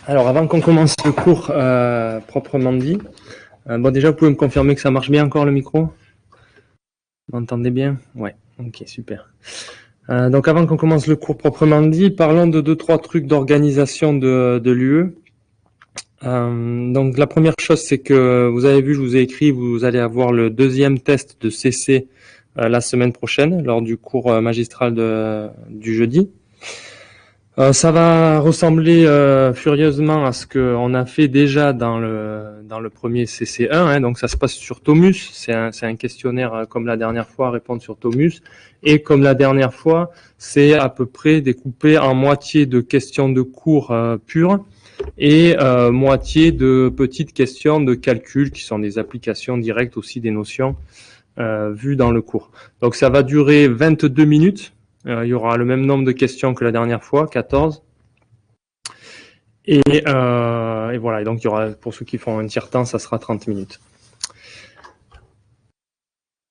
Alors, avant qu'on commence le cours proprement dit, bon, déjà, vous pouvez me confirmer que ça marche bien encore le micro? Vous m'entendez bien? Ouais, ok, super. Donc, avant qu'on commence le cours proprement dit, parlons de 2-3 trucs d'organisation de l'UE. Donc, la première chose, c'est que vous avez vu, je vous ai écrit, vous allez avoir le deuxième test de CC la semaine prochaine, lors du cours magistral du jeudi. Ça va ressembler furieusement à ce qu'on a fait déjà dans le premier CC1, hein, donc ça se passe sur Thomus, c'est un questionnaire comme la dernière fois à répondre sur Thomus, et comme la dernière fois, c'est à peu près découpé en moitié de questions de cours pures et moitié de petites questions de calcul qui sont des applications directes aussi des notions vues dans le cours. Donc ça va durer 22 minutes. Il y aura le même nombre de questions que la dernière fois, 14. Et voilà, et donc il y aura, pour ceux qui font un tiers-temps, ça sera 30 minutes.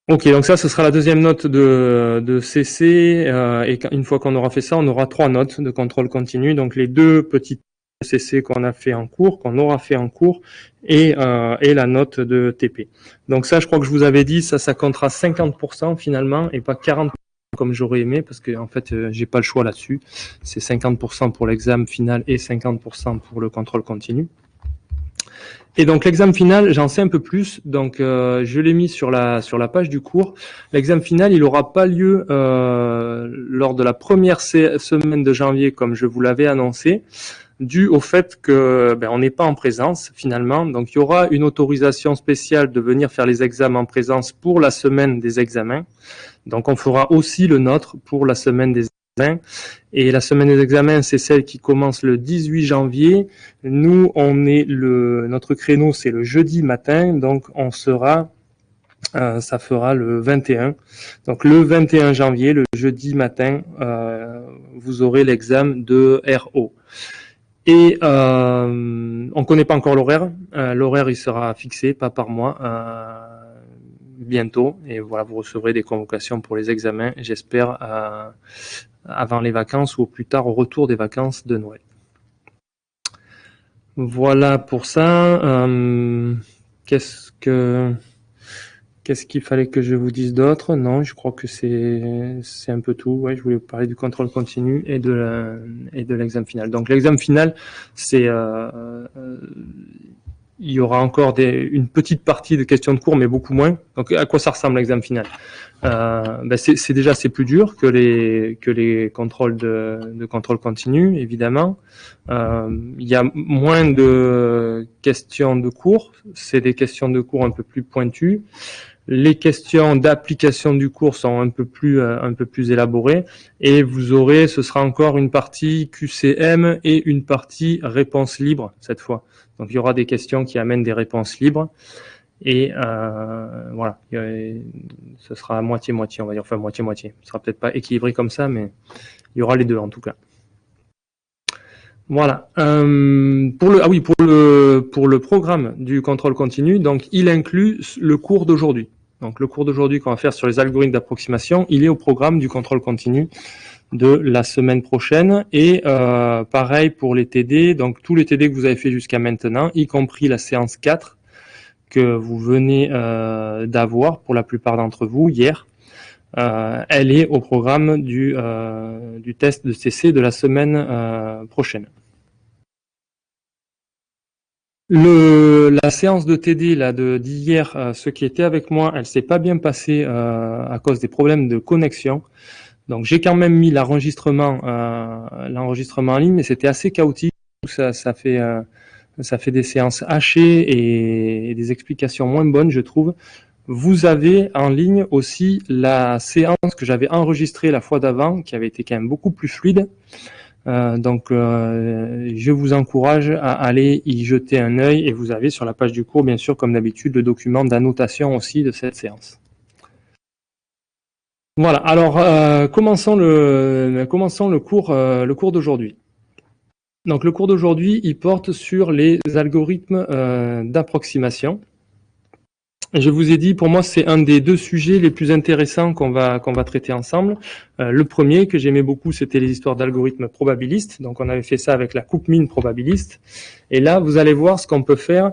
Ok, donc ça, ce sera la deuxième note de CC, et une fois qu'on aura fait ça, on aura 3 notes de contrôle continu, donc les 2 petites CC qu'on a fait en cours, qu'on aura fait en cours, et la note de TP. Donc ça, je crois que je vous avais dit, ça comptera 50% finalement, et pas 40% comme j'aurais aimé, parce que en fait, j'ai pas le choix là-dessus. C'est 50% pour l'examen final et 50% pour le contrôle continu. Et donc l'examen final, j'en sais un peu plus, donc je l'ai mis sur la page du cours. L'examen final, il n'aura pas lieu lors de la première semaine de janvier, comme je vous l'avais annoncé, dû au fait que on n'est pas en présence finalement. Donc il y aura une autorisation spéciale de venir faire les examens en présence pour la semaine des examens. Donc on fera aussi le nôtre pour la semaine des examens. Et la semaine des examens, c'est celle qui commence le 18 janvier. Nous, notre créneau, c'est le jeudi matin, donc on sera, ça fera le 21. Donc le 21 janvier, le jeudi matin, vous aurez l'examen de RO. Et on connaît pas encore l'horaire. L'horaire, il sera fixé, pas par mois. Bientôt, et voilà, vous recevrez des convocations pour les examens, j'espère avant les vacances ou au plus tard au retour des vacances de Noël. Voilà pour ça. Qu'est-ce qu'il fallait que je vous dise d'autre? Non, je crois que c'est un peu tout. Ouais, je voulais vous parler du contrôle continu et de l'examen final. Donc l'examen final, c'est il y aura encore une petite partie de questions de cours, mais beaucoup moins. Donc, à quoi ça ressemble l'examen final? C'est plus dur que les contrôles de contrôle continu, évidemment. Il y a moins de questions de cours. C'est des questions de cours un peu plus pointues. Les questions d'application du cours sont un peu plus élaborées, et ce sera encore une partie QCM et une partie réponse libre cette fois. Donc il y aura des questions qui amènent des réponses libres, et voilà, ce sera moitié-moitié, on va dire, enfin moitié-moitié. Ce sera peut-être pas équilibré comme ça, mais il y aura les deux en tout cas. Voilà. Pour le programme du contrôle continu, donc il inclut le cours d'aujourd'hui. Donc le cours d'aujourd'hui qu'on va faire sur les algorithmes d'approximation, il est au programme du contrôle continu de la semaine prochaine. Et pareil pour les TD, donc tous les TD que vous avez fait jusqu'à maintenant, y compris la séance 4 que vous venez d'avoir pour la plupart d'entre vous hier. Elle est au programme du test de CC de la semaine prochaine. La séance de TD d'hier, ceux qui étaient avec moi, elle s'est pas bien passée à cause des problèmes de connexion. Donc j'ai quand même mis l'enregistrement en ligne, mais c'était assez chaotique. Ça fait des séances hachées et des explications moins bonnes, je trouve. Vous avez en ligne aussi la séance que j'avais enregistrée la fois d'avant, qui avait été quand même beaucoup plus fluide. Donc je vous encourage à aller y jeter un œil, et vous avez sur la page du cours, bien sûr, comme d'habitude, le document d'annotation aussi de cette séance. Voilà, alors commençons le cours d'aujourd'hui. Donc le cours d'aujourd'hui, il porte sur les algorithmes d'approximation. Je vous ai dit, pour moi, c'est un des deux sujets les plus intéressants qu'on va traiter ensemble. Le premier que j'aimais beaucoup, c'était les histoires d'algorithmes probabilistes. Donc, on avait fait ça avec la coupe-mine probabiliste. Et là, vous allez voir ce qu'on peut faire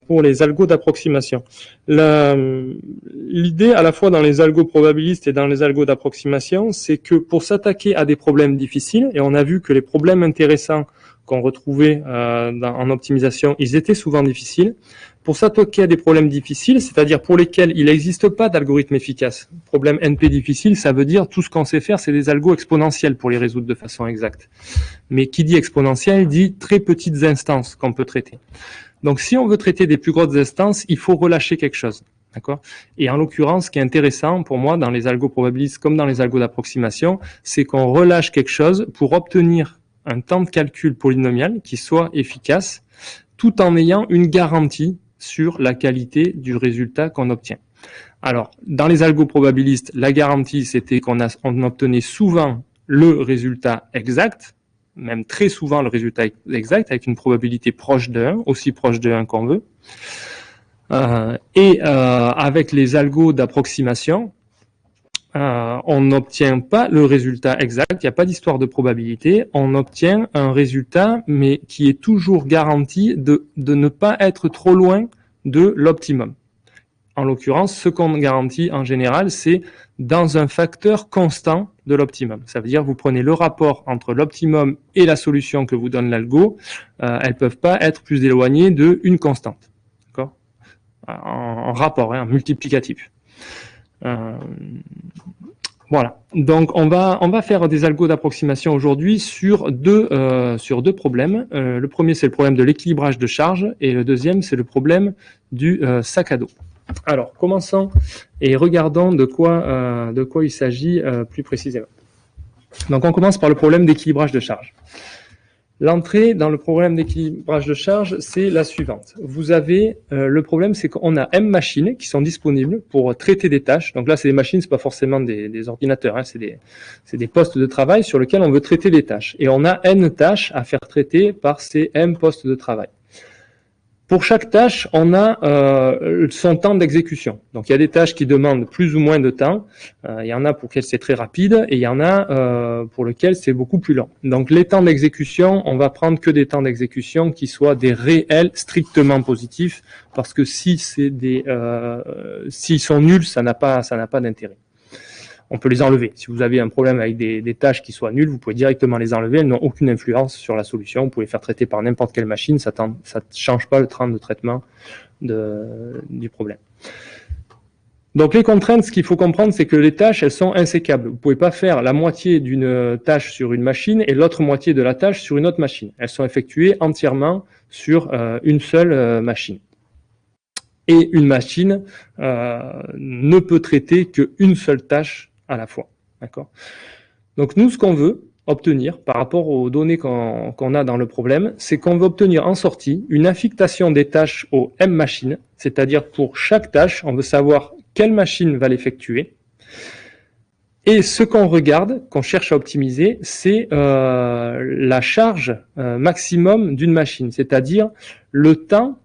pour les algos d'approximation. L'idée, à la fois dans les algos probabilistes et dans les algos d'approximation, c'est que pour s'attaquer à des problèmes difficiles, et on a vu que les problèmes intéressants qu'on retrouvait en optimisation, ils étaient souvent difficiles. Pour s'attaquer à des problèmes difficiles, c'est-à-dire pour lesquels il n'existe pas d'algorithme efficace. Problème NP difficile, ça veut dire tout ce qu'on sait faire, c'est des algos exponentiels pour les résoudre de façon exacte. Mais qui dit exponentiel dit très petites instances qu'on peut traiter. Donc si on veut traiter des plus grosses instances, il faut relâcher quelque chose. D'accord ? Et en l'occurrence, ce qui est intéressant pour moi dans les algos probabilistes comme dans les algos d'approximation, c'est qu'on relâche quelque chose pour obtenir un temps de calcul polynomial qui soit efficace, tout en ayant une garantie sur la qualité du résultat qu'on obtient. Alors, dans les algos probabilistes, la garantie, c'était qu'on obtenait souvent le résultat exact, même très souvent le résultat exact, avec une probabilité proche de 1, aussi proche de 1 qu'on veut. Avec les algos d'approximation, on n'obtient pas le résultat exact, il n'y a pas d'histoire de probabilité, on obtient un résultat, mais qui est toujours garanti de ne pas être trop loin de l'optimum. En l'occurrence, ce qu'on garantit en général, c'est dans un facteur constant de l'optimum. Ça veut dire que vous prenez le rapport entre l'optimum et la solution que vous donne l'algo, elles ne peuvent pas être plus éloignées d'une constante. D'accord ? En rapport, en multiplicatif. Voilà. Donc on va faire des algos d'approximation aujourd'hui sur deux problèmes. Le premier, c'est le problème de l'équilibrage de charge et le deuxième, c'est le problème du sac à dos. Alors commençons et regardons de quoi il s'agit plus précisément. Donc on commence par le problème d'équilibrage de charge. L'entrée dans le problème d'équilibrage de charge, c'est la suivante. Vous avez le problème, c'est qu'on a M machines qui sont disponibles pour traiter des tâches. Donc là, c'est des machines, c'est pas forcément des ordinateurs, hein, c'est des postes de travail sur lesquels on veut traiter des tâches. Et on a N tâches à faire traiter par ces M postes de travail. Pour chaque tâche, on a son temps d'exécution. Donc il y a des tâches qui demandent plus ou moins de temps. Il y en a pour lesquelles c'est très rapide et il y en a pour lesquelles c'est beaucoup plus lent. Donc les temps d'exécution, on va prendre que des temps d'exécution qui soient des réels strictement positifs, parce que si c'est s'ils sont nuls, ça n'a pas d'intérêt. On peut les enlever. Si vous avez un problème avec des tâches qui soient nulles, vous pouvez directement les enlever. Elles n'ont aucune influence sur la solution. Vous pouvez les faire traiter par n'importe quelle machine. Ça ne change pas le temps de traitement du problème. Donc les contraintes, ce qu'il faut comprendre, c'est que les tâches, elles sont insécables. Vous ne pouvez pas faire la moitié d'une tâche sur une machine et l'autre moitié de la tâche sur une autre machine. Elles sont effectuées entièrement sur une seule machine. Et une machine ne peut traiter qu'une seule tâche à la fois. D'accord ? Donc nous, ce qu'on veut obtenir par rapport aux données qu'on a dans le problème, c'est qu'on veut obtenir en sortie une affectation des tâches aux M machines, c'est-à-dire pour chaque tâche, on veut savoir quelle machine va l'effectuer. Et ce qu'on regarde, qu'on cherche à optimiser, c'est la charge maximum d'une machine, c'est-à-dire le temps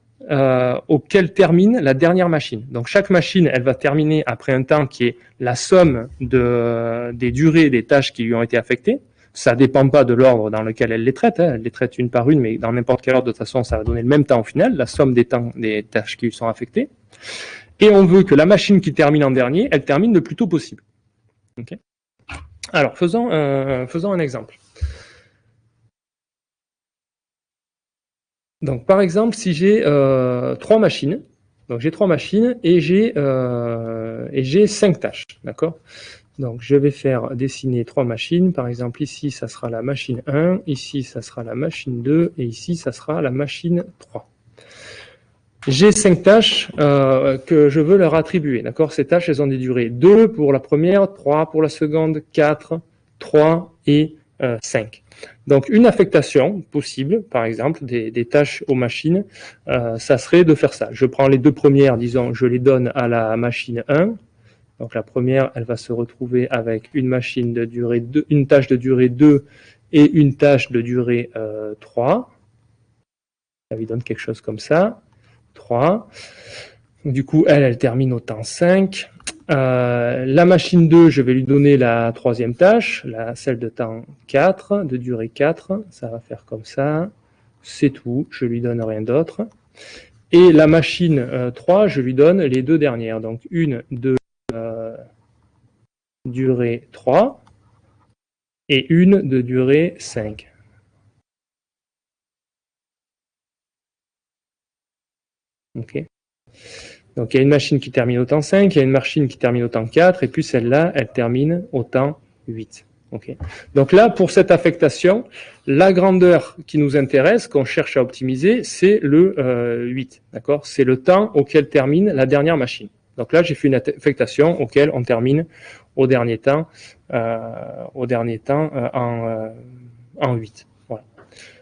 auquel termine la dernière machine. Donc chaque machine, elle va terminer après un temps qui est la somme des durées des tâches qui lui ont été affectées. Ça ne dépend pas de l'ordre dans lequel elle les traite, hein. Elle les traite une par une, mais dans n'importe quel ordre, de toute façon, ça va donner le même temps au final, la somme des temps des tâches qui lui sont affectées. Et on veut que la machine qui termine en dernier, elle termine le plus tôt possible. Okay. Alors, faisons un exemple. Donc, par exemple, si j'ai 3 machines, donc j'ai 3 machines et j'ai 5 tâches, d'accord ? Donc, je vais faire dessiner 3 machines. Par exemple, ici, ça sera la machine 1, ici, ça sera la machine 2, et ici, ça sera la machine 3. J'ai 5 tâches que je veux leur attribuer, d'accord ? Ces tâches, elles ont des durées 2 pour la première, 3 pour la seconde, 4, 3 et 5. Donc, une affectation possible, par exemple, des tâches aux machines, ça serait de faire ça. Je prends les 2 premières, disons, je les donne à la machine 1. Donc, la première, elle va se retrouver avec une machine de durée 2, une tâche de durée 2 et une tâche de durée 3. Ça lui donne quelque chose comme ça. 3. Du coup, elle termine au temps 5. La machine 2, je vais lui donner la troisième tâche, celle de temps 4, de durée 4. Ça va faire comme ça. C'est tout, je lui donne rien d'autre. Et la machine 3, je lui donne les deux dernières. Donc une de durée 3 et une de durée 5. Ok. Donc il y a une machine qui termine au temps 5, il y a une machine qui termine au temps 4, et puis celle-là, elle termine au temps 8. Okay. Donc là, pour cette affectation, la grandeur qui nous intéresse, qu'on cherche à optimiser, c'est le 8. D'accord ? C'est le temps auquel termine la dernière machine. Donc là, j'ai fait une affectation auquel on termine au dernier temps en 8. Voilà.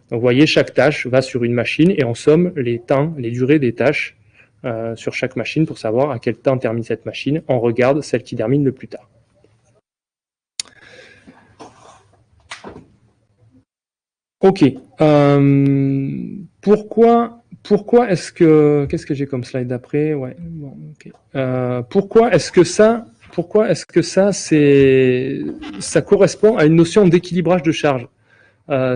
Donc vous voyez, chaque tâche va sur une machine et on somme les temps, les durées des tâches sur chaque machine pour savoir à quel temps termine cette machine. On regarde celle qui termine le plus tard. Ok. Pourquoi est-ce que... Qu'est-ce que j'ai comme slide d'après? Ouais. Bon, okay. Pourquoi est-ce que ça correspond à une notion d'équilibrage de charge?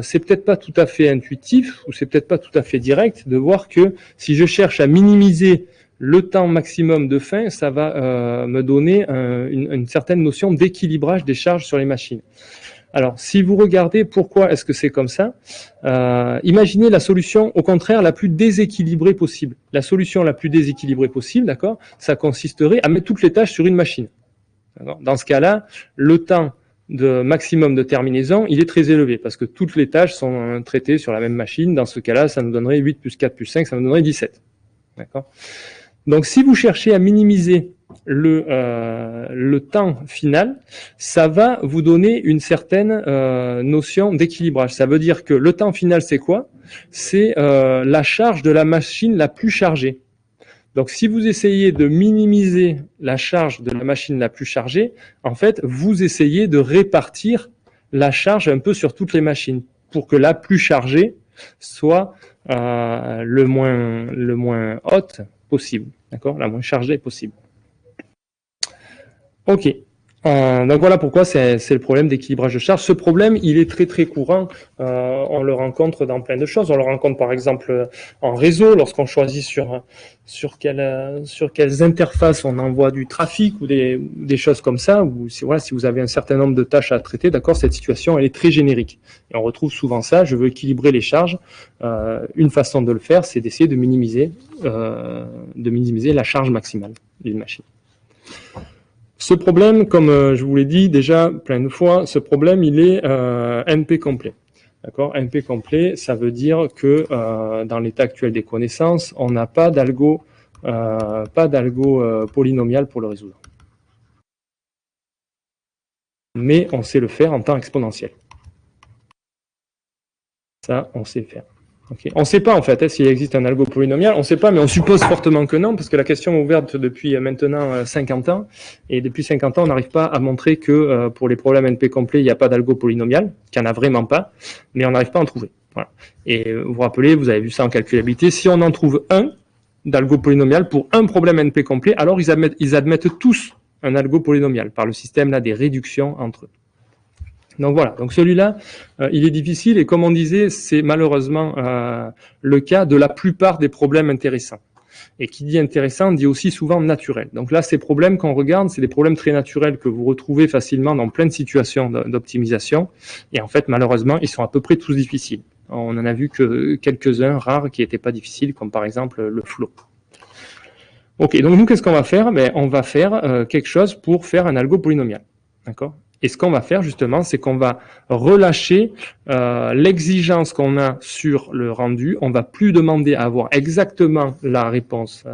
C'est peut-être pas tout à fait intuitif ou c'est peut-être pas tout à fait direct de voir que si je cherche à minimiser le temps maximum de fin, ça va me donner une certaine notion d'équilibrage des charges sur les machines. Alors, si vous regardez pourquoi est-ce que c'est comme ça, imaginez la solution, au contraire, la plus déséquilibrée possible. La solution la plus déséquilibrée possible, d'accord, ça consisterait à mettre toutes les tâches sur une machine. Dans ce cas-là, le temps de maximum de terminaison, il est très élevé, parce que toutes les tâches sont traitées sur la même machine. Dans ce cas-là, ça nous donnerait 8 plus 4 plus 5, ça nous donnerait 17. D'accord ? Donc, si vous cherchez à minimiser le temps final, ça va vous donner une certaine notion d'équilibrage. Ça veut dire que le temps final, c'est quoi? C'est la charge de la machine la plus chargée. Donc, si vous essayez de minimiser la charge de la machine la plus chargée, en fait, vous essayez de répartir la charge un peu sur toutes les machines pour que la plus chargée soit le moins haute possible, d'accord, la moins chargée possible. Ok. Donc voilà pourquoi c'est le problème d'équilibrage de charge. Ce problème, il est très très courant. On le rencontre dans plein de choses. On le rencontre par exemple en réseau, lorsqu'on choisit sur quelles interfaces on envoie du trafic ou des choses comme ça. Ou si vous avez un certain nombre de tâches à traiter, d'accord, cette situation elle est très générique. Et on retrouve souvent ça. Je veux équilibrer les charges. Une façon de le faire, c'est d'essayer de minimiser la charge maximale d'une machine. Ce problème, comme je vous l'ai dit déjà plein de fois, ce problème, il est NP complet. D'accord ? NP complet, ça veut dire que dans l'état actuel des connaissances, on n'a pas d'algo polynomial pour le résoudre. Mais on sait le faire en temps exponentiel. Ça, on sait faire. Okay. On ne sait pas en fait s'il existe un algo polynomial, on ne sait pas, mais on suppose fortement que non, parce que la question est ouverte depuis maintenant 50 ans, et depuis 50 ans, on n'arrive pas à montrer que pour les problèmes NP complets, il n'y a pas d'algo polynomial, qu'il n'y en a vraiment pas, mais on n'arrive pas à en trouver. Voilà. Et vous vous rappelez, vous avez vu ça en calculabilité, si on en trouve un d'algo polynomial pour un problème NP complet, alors ils admettent tous un algo polynomial par le système là des réductions entre eux. Donc voilà, donc celui-là, il est difficile et comme on disait, c'est malheureusement le cas de la plupart des problèmes intéressants. Et qui dit intéressant dit aussi souvent naturel. Donc là, ces problèmes qu'on regarde, c'est des problèmes très naturels que vous retrouvez facilement dans plein de situations d'optimisation. Et en fait, malheureusement, ils sont à peu près tous difficiles. On en a vu que quelques-uns rares qui n'étaient pas difficiles, comme par exemple le flow. Ok, donc nous, qu'est-ce qu'on va faire? On va faire quelque chose pour faire un algo polynomial. D'accord? Et ce qu'on va faire justement, c'est qu'on va relâcher l'exigence qu'on a sur le rendu. On va plus demander à avoir exactement la réponse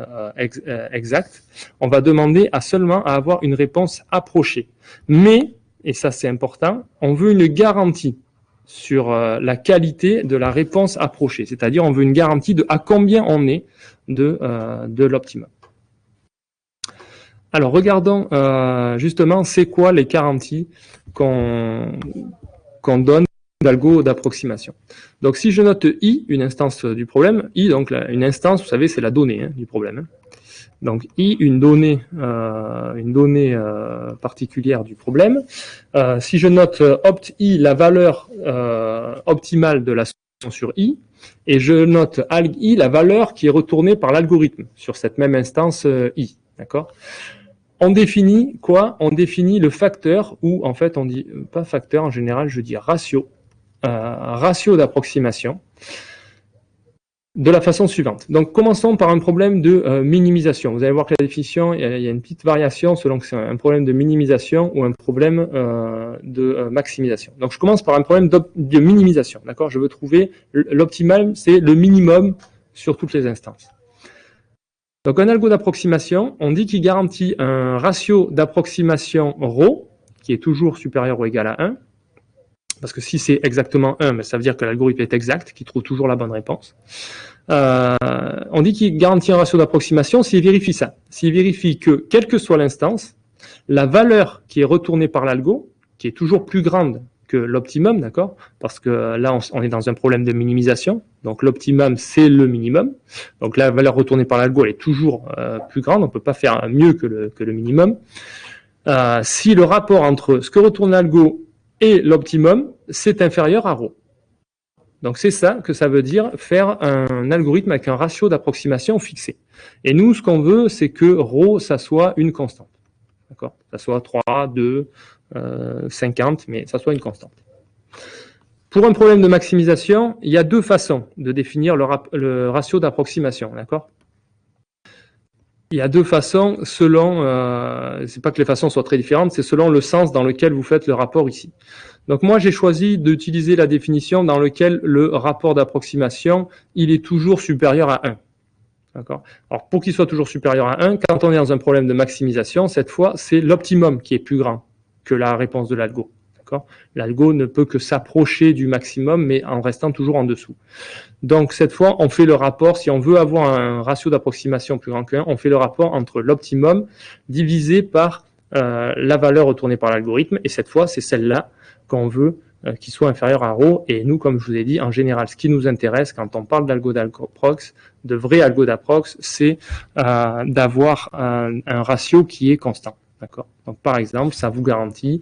exacte. On va demander seulement à avoir une réponse approchée. Mais, et ça c'est important, on veut une garantie sur la qualité de la réponse approchée. C'est-à-dire on veut une garantie de à combien on est de l'optimum. Alors, regardons justement, c'est quoi les garanties qu'on donne d'algo d'approximation. Donc, si je note I, une instance du problème, I, donc une instance, vous savez, c'est la donnée du problème. Donc I, une donnée particulière du problème. Si je note opt I, la valeur optimale de la solution sur I, et je note alg I, la valeur qui est retournée par l'algorithme sur cette même instance I. D'accord ? On définit quoi? On définit le facteur, ou en fait on dit pas facteur, en général je dis ratio, ratio d'approximation, de la façon suivante. Donc commençons par un problème de minimisation. Vous allez voir que la définition, il y a une petite variation selon que c'est un problème de minimisation ou un problème de maximisation. Donc je commence par un problème de minimisation. D'accord? Je veux trouver l'optimal, c'est le minimum sur toutes les instances. Donc un algo d'approximation, on dit qu'il garantit un ratio d'approximation ρ, qui est toujours supérieur ou égal à 1, parce que si c'est exactement 1, ça veut dire que l'algorithme est exact, qu'il trouve toujours la bonne réponse. On dit qu'il garantit un ratio d'approximation s'il vérifie ça. S'il vérifie que, quelle que soit l'instance, la valeur qui est retournée par l'algo, qui est toujours plus grande que l'optimum, d'accord? Parce que là, on est dans un problème de minimisation. Donc l'optimum, c'est le minimum. Donc la valeur retournée par l'algo, elle est toujours plus grande. On ne peut pas faire mieux que le minimum. Si le rapport entre ce que retourne l'algo et l'optimum, c'est inférieur à ρ. Donc c'est ça que ça veut dire faire un algorithme avec un ratio d'approximation fixé. Et nous, ce qu'on veut, c'est que ρ, ça soit une constante. D'accord? Ça soit 3, 2, 50, mais ça soit une constante. Pour un problème de maximisation, il y a deux façons de définir le ratio d'approximation. D'accord? Il y a deux façons selon, c'est pas que les façons soient très différentes, c'est selon le sens dans lequel vous faites le rapport ici. Donc moi, j'ai choisi d'utiliser la définition dans laquelle le rapport d'approximation, il est toujours supérieur à 1. D'accord ? Alors, pour qu'il soit toujours supérieur à 1, quand on est dans un problème de maximisation, cette fois, c'est l'optimum qui est plus grand que la réponse de l'algo. D'accord ? L'algo ne peut que s'approcher du maximum, mais en restant toujours en dessous. Donc, cette fois, on fait le rapport, si on veut avoir un ratio d'approximation plus grand que 1, on fait le rapport entre l'optimum divisé par la valeur retournée par l'algorithme, et cette fois, c'est celle-là qu'on veut qui soit inférieur à ρ. Et nous, comme je vous ai dit, en général, ce qui nous intéresse quand on parle d'algo d'approx, de vrai algo d'approx, c'est d'avoir un ratio qui est constant. D'accord. Donc, par exemple, ça vous garantit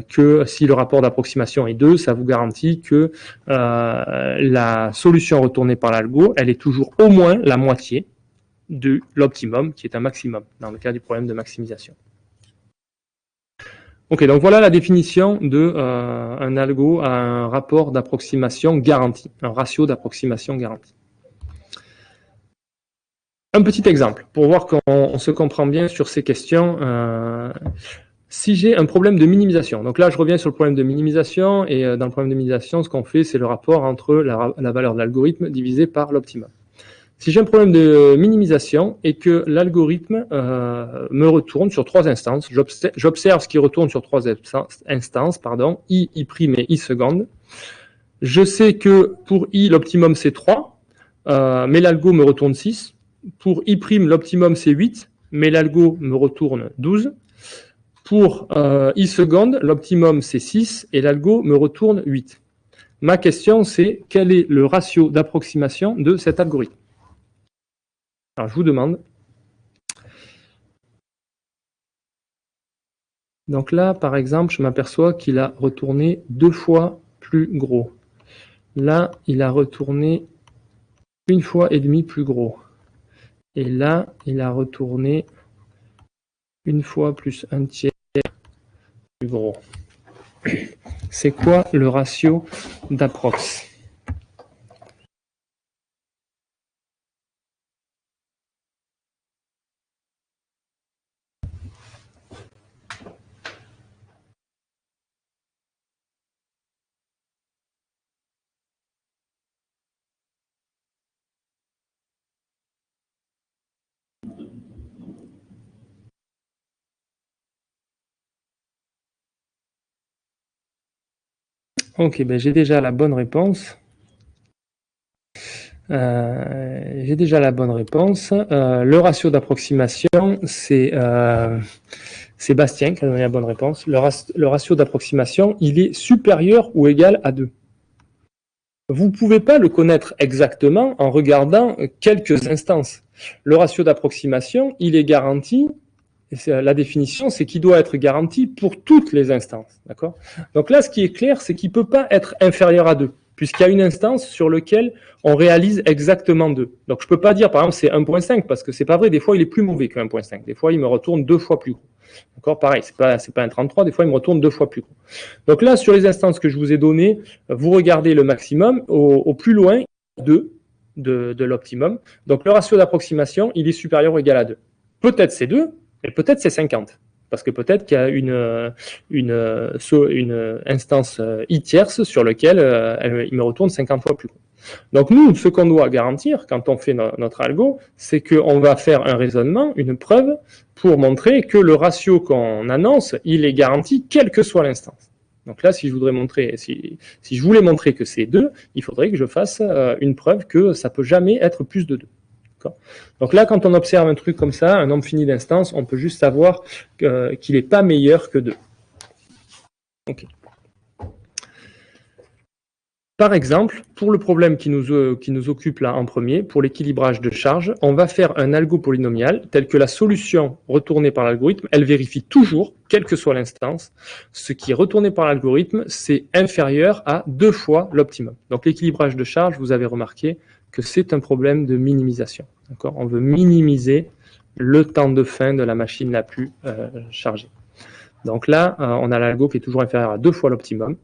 que si le rapport d'approximation est 2, ça vous garantit que la solution retournée par l'algo, elle est toujours au moins la moitié de l'optimum, qui est un maximum, dans le cas du problème de maximisation. Ok, donc voilà la définition de un algo à un rapport d'approximation garanti, un ratio d'approximation garanti. Un petit exemple, pour voir qu'on se comprend bien sur ces questions. Si j'ai un problème de minimisation, donc là je reviens sur le problème de minimisation, et dans le problème de minimisation, ce qu'on fait, c'est le rapport entre la valeur de l'algorithme divisée par l'optimum. Si j'ai un problème de minimisation et que l'algorithme me retourne sur 3 instances, j'observe ce qui retourne sur 3 instances, I, I' et I seconde. Je sais que pour I, l'optimum c'est 3, mais l'algo me retourne 6. Pour I', l'optimum c'est 8, mais l'algo me retourne 12. Pour I seconde, l'optimum c'est 6 et l'algo me retourne 8. Ma question c'est quel est le ratio d'approximation de cet algorithme? Alors je vous demande. Donc là, par exemple, je m'aperçois qu'il a retourné 2 fois plus gros. Là, il a retourné 1 fois et demi plus gros. Et là, il a retourné 1 fois plus 1 tiers plus gros. C'est quoi le ratio d'approx? Ok, ben j'ai déjà la bonne réponse. Le ratio d'approximation, c'est Sébastien qui a donné la bonne réponse. Le ratio d'approximation, il est supérieur ou égal à 2. Vous ne pouvez pas le connaître exactement en regardant quelques instances. Le ratio d'approximation, il est garanti, la définition, c'est qu'il doit être garanti pour toutes les instances. D'accord ? Donc là, ce qui est clair, c'est qu'il ne peut pas être inférieur à 2, puisqu'il y a une instance sur laquelle on réalise exactement 2. Donc je ne peux pas dire, par exemple, c'est 1.5, parce que ce n'est pas vrai, des fois, il est plus mauvais que 1.5. Des fois, il me retourne 2 fois plus gros. D'accord ? Pareil, ce n'est pas un 33, des fois, il me retourne 2 fois plus gros. Donc là, sur les instances que je vous ai données, vous regardez le maximum, au plus loin, 2 de l'optimum. Donc le ratio d'approximation, il est supérieur ou égal à 2. Peut-être c'est 2, et peut-être c'est 50, parce que peut-être qu'il y a une instance i tierce sur laquelle il me retourne 50 fois plus gros. Donc nous, ce qu'on doit garantir quand on fait notre algo, c'est qu'on va faire un raisonnement, une preuve, pour montrer que le ratio qu'on annonce, il est garanti quelle que soit l'instance. Donc là, si je voulais montrer que c'est 2, il faudrait que je fasse une preuve que ça ne peut jamais être plus de 2. Donc là, quand on observe un truc comme ça, un nombre fini d'instances, on peut juste savoir qu'il n'est pas meilleur que 2. Okay. Par exemple, pour le problème qui nous occupe là en premier, pour l'équilibrage de charge, on va faire un algo polynomial tel que la solution retournée par l'algorithme, elle vérifie toujours, quelle que soit l'instance, ce qui est retourné par l'algorithme, c'est inférieur à 2 fois l'optimum. Donc l'équilibrage de charge, vous avez remarqué que c'est un problème de minimisation. On veut minimiser le temps de fin de la machine la plus chargée. Donc là, on a l'algo qui est toujours inférieur à 2 fois l'optimum.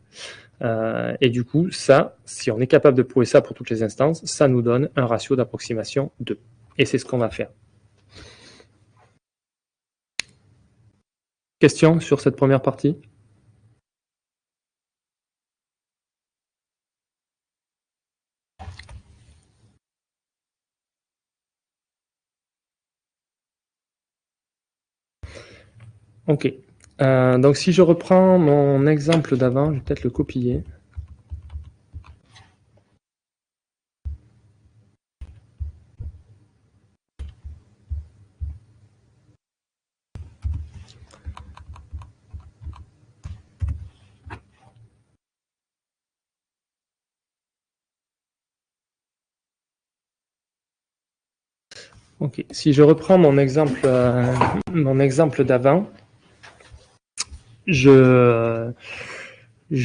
Et du coup, ça, si on est capable de prouver ça pour toutes les instances, ça nous donne un ratio d'approximation 2. Et c'est ce qu'on va faire. Question sur cette première partie ? Ok. Donc si je reprends mon exemple d'avant, je vais peut-être le copier. Ok. Si je reprends mon exemple d'avant, je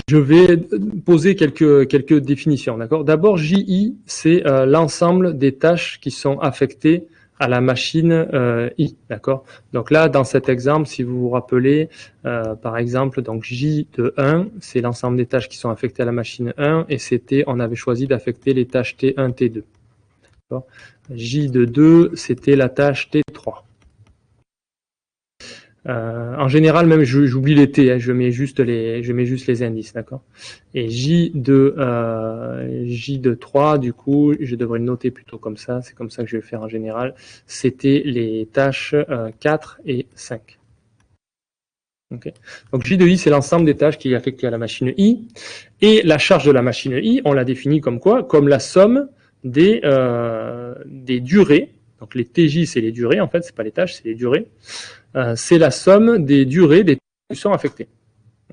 vais poser quelques définitions. D'accord ? D'abord, JI, c'est l'ensemble des tâches qui sont affectées à la machine I. D'accord ? Donc là, dans cet exemple, si vous vous rappelez, par exemple, donc J de 1, c'est l'ensemble des tâches qui sont affectées à la machine 1, et on avait choisi d'affecter les tâches T1, T2. D'accord ? J de 2, c'était la tâche T3. En général, même j'oublie les T, hein, je mets juste les indices, d'accord. Et J de 3, du coup, je devrais le noter plutôt comme ça, c'est comme ça que je vais le faire en général. C'était les tâches 4 et 5. Okay. Donc J de I, c'est l'ensemble des tâches qui est affectée à la machine I. Et la charge de la machine I, on l'a définie comme quoi ? Comme la somme des durées. Donc les TJ, c'est les durées, en fait, c'est pas les tâches, c'est les durées. C'est la somme des durées des tâches qui sont affectées.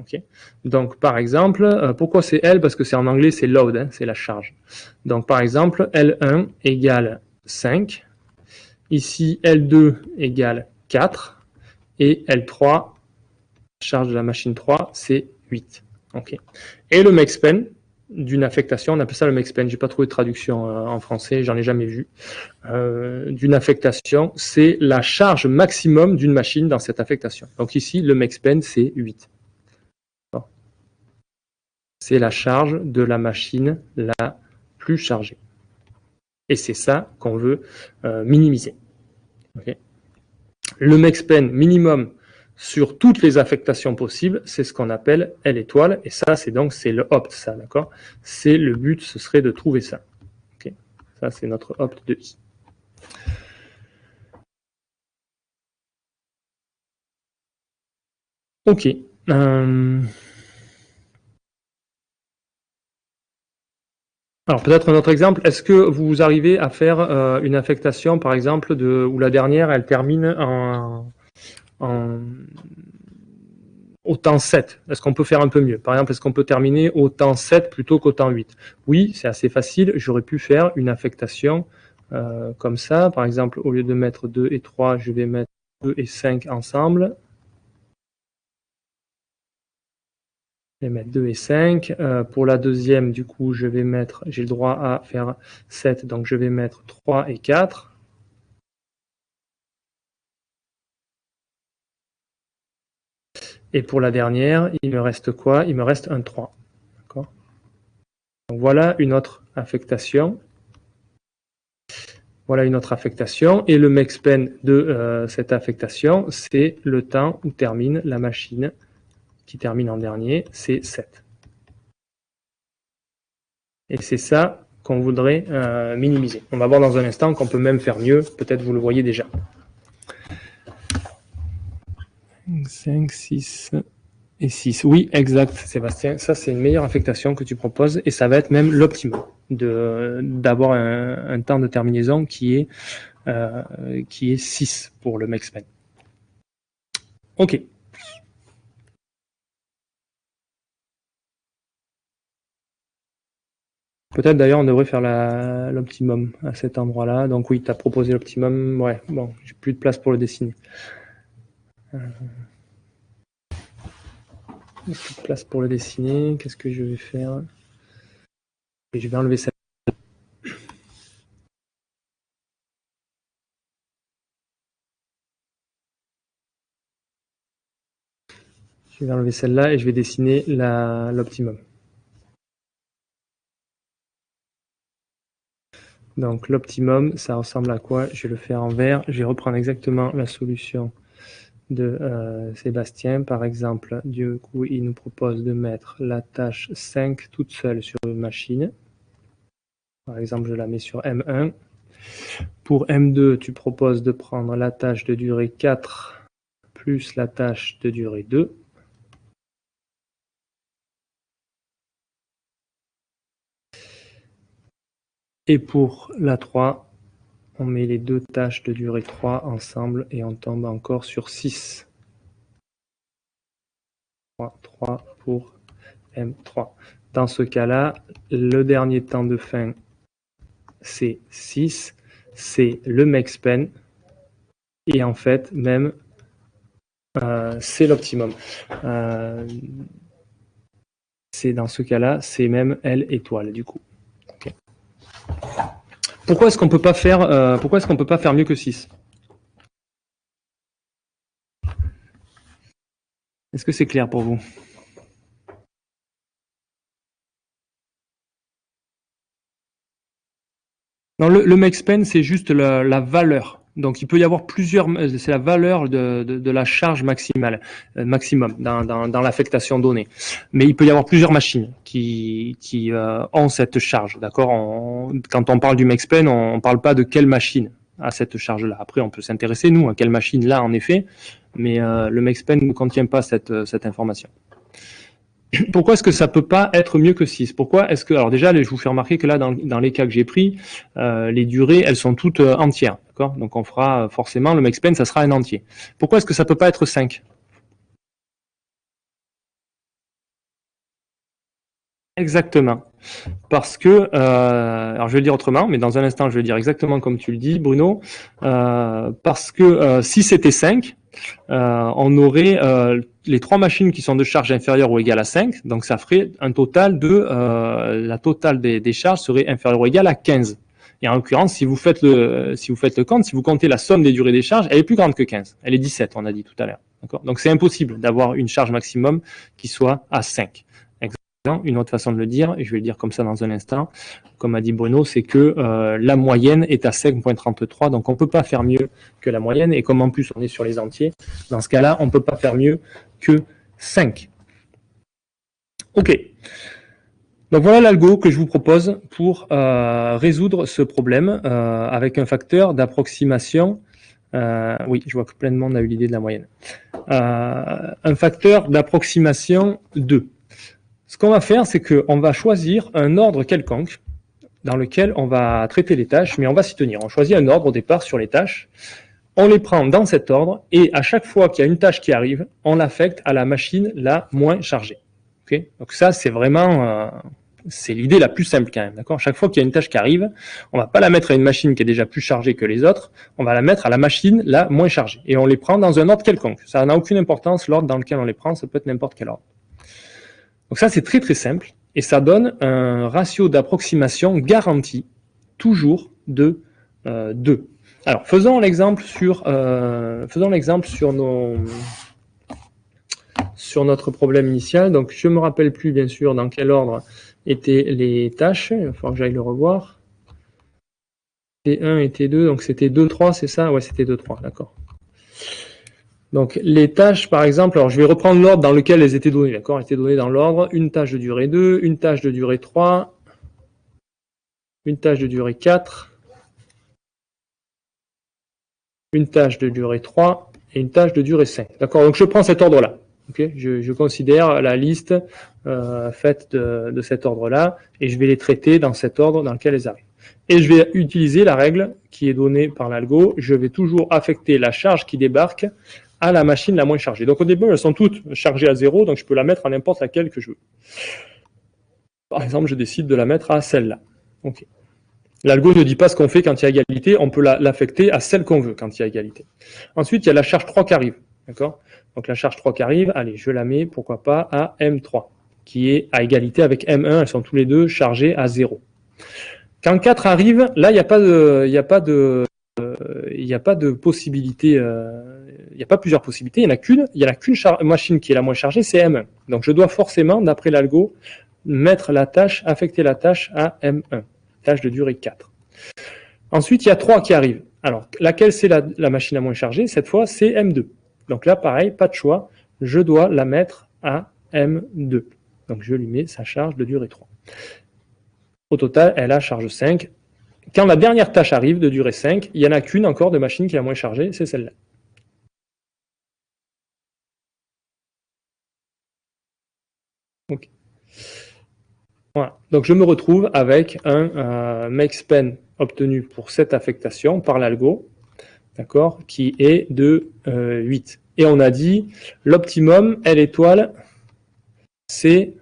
Okay. Donc, par exemple, pourquoi c'est L ? Parce que c'est en anglais, c'est load, hein, c'est la charge. Donc, par exemple, L1 égale 5. Ici, L2 égale 4. Et L3, charge de la machine 3, c'est 8. Okay. Et le makespan d'une affectation, on appelle ça le makespan, j'ai pas trouvé de traduction en français, j'en ai jamais vu, d'une affectation, c'est la charge maximum d'une machine dans cette affectation. Donc ici, le makespan, c'est 8. C'est la charge de la machine la plus chargée. Et c'est ça qu'on veut minimiser. Okay. Le makespan minimum sur toutes les affectations possibles, c'est ce qu'on appelle L étoile, et ça, c'est le opt, ça, d'accord ? C'est le but, ce serait de trouver ça. Okay. Ça, c'est notre opt de I. Ok. Alors, peut-être un autre exemple. Est-ce que vous arrivez à faire une affectation, par exemple, où la dernière, elle termine au temps 7. Est-ce qu'on peut faire un peu mieux? Par exemple, est-ce qu'on peut terminer au temps 7 plutôt qu'au temps 8? Oui, c'est assez facile. J'aurais pu faire une affectation comme ça. Par exemple, au lieu de mettre 2 et 3, je vais mettre 2 et 5 ensemble. Je vais mettre 2 et 5. Pour la deuxième, du coup, j'ai le droit à faire 7, donc je vais mettre 3 et 4. Et pour la dernière, il me reste quoi? Il me reste un 3. Donc voilà une autre affectation. Voilà une autre affectation. Et le max-pen de cette affectation, c'est le temps où termine la machine qui termine en dernier, c'est 7. Et c'est ça qu'on voudrait minimiser. On va voir dans un instant qu'on peut même faire mieux. Peut-être vous le voyez déjà. 5, 6 et 6. Oui, exact, Sébastien. Ça, c'est une meilleure affectation que tu proposes. Et ça va être même l'optimum d'avoir un temps de terminaison qui est 6 pour le max-pen. OK. Peut-être d'ailleurs on devrait faire l'optimum à cet endroit-là. Donc oui, tu as proposé l'optimum. Ouais, bon, j'ai plus de place pour le dessiner. Plus de place pour le dessiner. Qu'est-ce que je vais faire? Et je vais enlever ça. Je vais enlever celle-là et je vais dessiner l'optimum. Donc l'optimum, ça ressemble à quoi? Je vais le faire en vert. Je vais reprendre exactement la solution de Sébastien. Par exemple, du coup, il nous propose de mettre la tâche 5 toute seule sur une machine. Par exemple, je la mets sur M1. Pour M2, tu proposes de prendre la tâche de durée 4 plus la tâche de durée 2. Et pour la 3, on met les deux tâches de durée 3 ensemble et on tombe encore sur 6. 3 pour M3. Dans ce cas-là, le dernier temps de fin, c'est 6. C'est le max-pen. Et en fait, même, c'est l'optimum. C'est dans ce cas-là, c'est même L étoile, du coup. Okay. Pourquoi est-ce qu'on peut pas faire mieux que 6? Est-ce que c'est clair pour vous? Non, le max-pen, c'est juste la valeur. Donc, il peut y avoir plusieurs. C'est la valeur de la charge maximale, maximum dans l'affectation donnée. Mais il peut y avoir plusieurs machines qui ont cette charge. D'accord. Quand on parle du max-pen, on ne parle pas de quelle machine a cette charge-là. Après, on peut s'intéresser, nous, à quelle machine là, en effet. Mais le max-pen ne contient pas cette information. Pourquoi est-ce que ça peut pas être mieux que 6? Pourquoi est-ce que, alors déjà, je vous fais remarquer que là, dans les cas que j'ai pris, les durées, elles sont toutes entières, d'accord? Donc on fera forcément, le max-pen, ça sera un entier. Pourquoi est-ce que ça peut pas être 5? Exactement. Parce que, alors je vais le dire autrement, mais dans un instant, je vais le dire exactement comme tu le dis, Bruno, parce que si c'était 5, on aurait les trois machines qui sont de charge inférieure ou égale à 5, donc ça ferait un total de, la totale des charges serait inférieure ou égale à 15. Et en l'occurrence, si vous faites le compte, si vous comptez la somme des durées des charges, elle est plus grande que 15. Elle est 17, on a dit tout à l'heure. Donc c'est impossible d'avoir une charge maximum qui soit à 5. Une autre façon de le dire, et je vais le dire comme ça dans un instant, comme a dit Bruno, c'est que la moyenne est à 5,33, donc on ne peut pas faire mieux que la moyenne, et comme en plus on est sur les entiers, dans ce cas-là, on ne peut pas faire mieux que 5. Ok. Donc voilà l'algo que je vous propose pour résoudre ce problème avec un facteur d'approximation. Oui, je vois que plein de monde a eu l'idée de la moyenne. Un facteur d'approximation 2. Ce qu'on va faire, c'est qu'on va choisir un ordre quelconque dans lequel on va traiter les tâches, mais on va s'y tenir. On choisit un ordre au départ sur les tâches, on les prend dans cet ordre, et à chaque fois qu'il y a une tâche qui arrive, on l'affecte à la machine la moins chargée. Okay. Donc ça, c'est vraiment C'est l'idée la plus simple quand même, d'accord? Chaque fois qu'il y a une tâche qui arrive, on va pas la mettre à une machine qui est déjà plus chargée que les autres, on va la mettre à la machine la moins chargée. Et on les prend dans un ordre quelconque. Ça n'a aucune importance, l'ordre dans lequel on les prend, ça peut être n'importe quel ordre. Donc ça, c'est très très simple, et ça donne un ratio d'approximation garanti, toujours de 2. Alors, faisons l'exemple sur notre problème initial. Donc, je ne me rappelle plus, bien sûr, dans quel ordre étaient les tâches. Il va falloir que j'aille le revoir. T1 et T2, donc c'était 2, 3, c'est ça? Ouais, c'était 2, 3, d'accord. Donc, les tâches, par exemple, alors je vais reprendre l'ordre dans lequel elles étaient données, d'accord? Elles étaient données dans l'ordre, une tâche de durée 2, une tâche de durée 3, une tâche de durée 4, une tâche de durée 3 et une tâche de durée 5. D'accord, donc je prends cet ordre-là. Okay, je considère la liste faite de cet ordre-là et je vais les traiter dans cet ordre dans lequel elles arrivent. Et je vais utiliser la règle qui est donnée par l'algo. Je vais toujours affecter la charge qui débarque à la machine la moins chargée. Donc au début, elles sont toutes chargées à 0, donc je peux la mettre à n'importe laquelle que je veux. Par exemple, je décide de la mettre à celle-là. Okay. L'algo ne dit pas ce qu'on fait quand il y a égalité, on peut l'affecter à celle qu'on veut quand il y a égalité. Ensuite, il y a la charge 3 qui arrive. D'accord ? Donc la charge 3 qui arrive, allez, je la mets, pourquoi pas, à M3, qui est à égalité avec M1, elles sont tous les deux chargées à 0. Quand 4 arrive, là, il n'y a pas de possibilité, il n'y a pas plusieurs possibilités, il n'y en a qu'une machine qui est la moins chargée, c'est M1. Donc je dois forcément, d'après l'algo, affecter la tâche à M1. Tâche de durée 4. Ensuite, il y a 3 qui arrivent. Alors, laquelle c'est la machine la moins chargée? Cette fois, c'est M2. Donc là, pareil, pas de choix. Je dois la mettre à M2. Donc, je lui mets sa charge de durée 3. Au total, elle a charge 5. Quand la dernière tâche arrive de durée 5, il n'y en a qu'une encore de machine qui est la moins chargée, c'est celle-là. Ok. Voilà. Donc je me retrouve avec un makespan obtenu pour cette affectation par l'algo, d'accord, qui est de 8. Et on a dit l'optimum, L étoile, c'est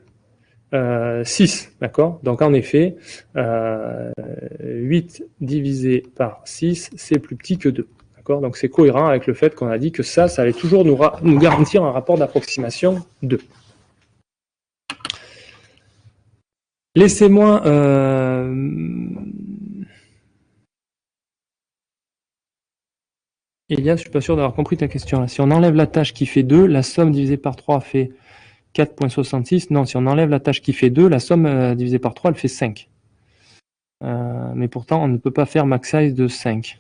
6, d'accord. Donc en effet, 8 divisé par 6, c'est plus petit que 2. Donc c'est cohérent avec le fait qu'on a dit que ça allait toujours nous garantir un rapport d'approximation 2. Laissez-moi Elias, je suis pas sûr d'avoir compris ta question là. Si on enlève la tâche qui fait 2, la somme divisée par 3 fait 4,66. Non, si on enlève la tâche qui fait 2, la somme divisée par 3, elle fait 5. Mais pourtant, on ne peut pas faire max size de 5.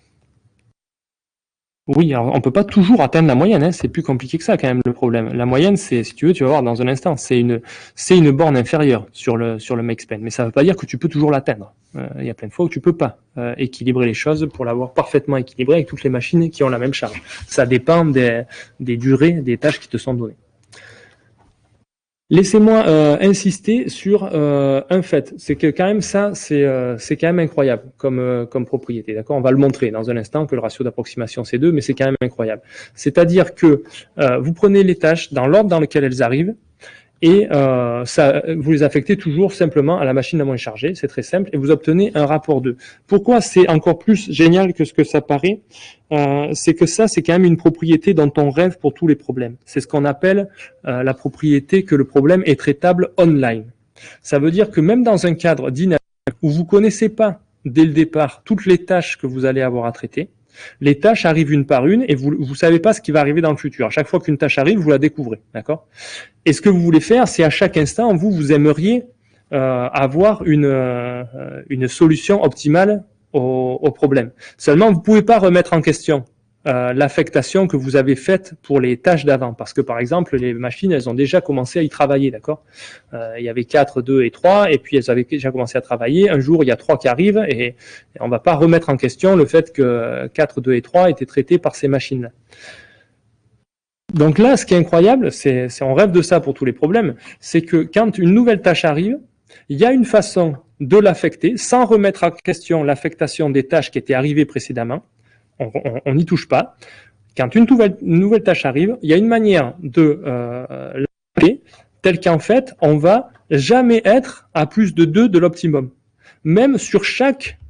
Oui, alors on ne peut pas toujours atteindre la moyenne, hein, c'est plus compliqué que ça quand même le problème. La moyenne, c'est, si tu veux, tu vas voir dans un instant, c'est une borne inférieure sur le makespan, mais ça ne veut pas dire que tu peux toujours l'atteindre. Il y a plein de fois où tu peux pas équilibrer les choses pour l'avoir parfaitement équilibré avec toutes les machines qui ont la même charge. Ça dépend des durées des tâches qui te sont données. Laissez-moi insister sur un fait, c'est que quand même ça, c'est quand même incroyable comme propriété, d'accord? On va le montrer dans un instant que le ratio d'approximation c'est 2, mais c'est quand même incroyable. C'est-à-dire que vous prenez les tâches dans l'ordre dans lequel elles arrivent et vous les affectez toujours simplement à la machine la moins chargée, c'est très simple, et vous obtenez un rapport 2. Pourquoi c'est encore plus génial que ce que ça paraît? C'est que ça, c'est quand même une propriété dont on rêve pour tous les problèmes. C'est ce qu'on appelle la propriété que le problème est traitable online. Ça veut dire que même dans un cadre dynamique où vous connaissez pas dès le départ toutes les tâches que vous allez avoir à traiter, les tâches arrivent une par une et vous savez pas ce qui va arriver dans le futur. À chaque fois qu'une tâche arrive, vous la découvrez, d'accord? Et ce que vous voulez faire, c'est à chaque instant, vous aimeriez avoir une solution optimale au problème. Seulement, vous ne pouvez pas remettre en question l'affectation que vous avez faite pour les tâches d'avant. Parce que, par exemple, les machines, elles ont déjà commencé à y travailler, d'accord? Il y avait 4, 2 et 3, et puis elles avaient déjà commencé à travailler. Un jour, il y a 3 qui arrivent, et on ne va pas remettre en question le fait que 4, 2 et 3 étaient traités par ces machines-là. Donc là, ce qui est incroyable, c'est on rêve de ça pour tous les problèmes, c'est que quand une nouvelle tâche arrive, il y a une façon de l'affecter sans remettre en question l'affectation des tâches qui étaient arrivées précédemment. On n'y touche pas. Quand une nouvelle tâche arrive, il y a une manière de l'affecter telle qu'en fait, on va jamais être à plus de 2 de l'optimum. Même sur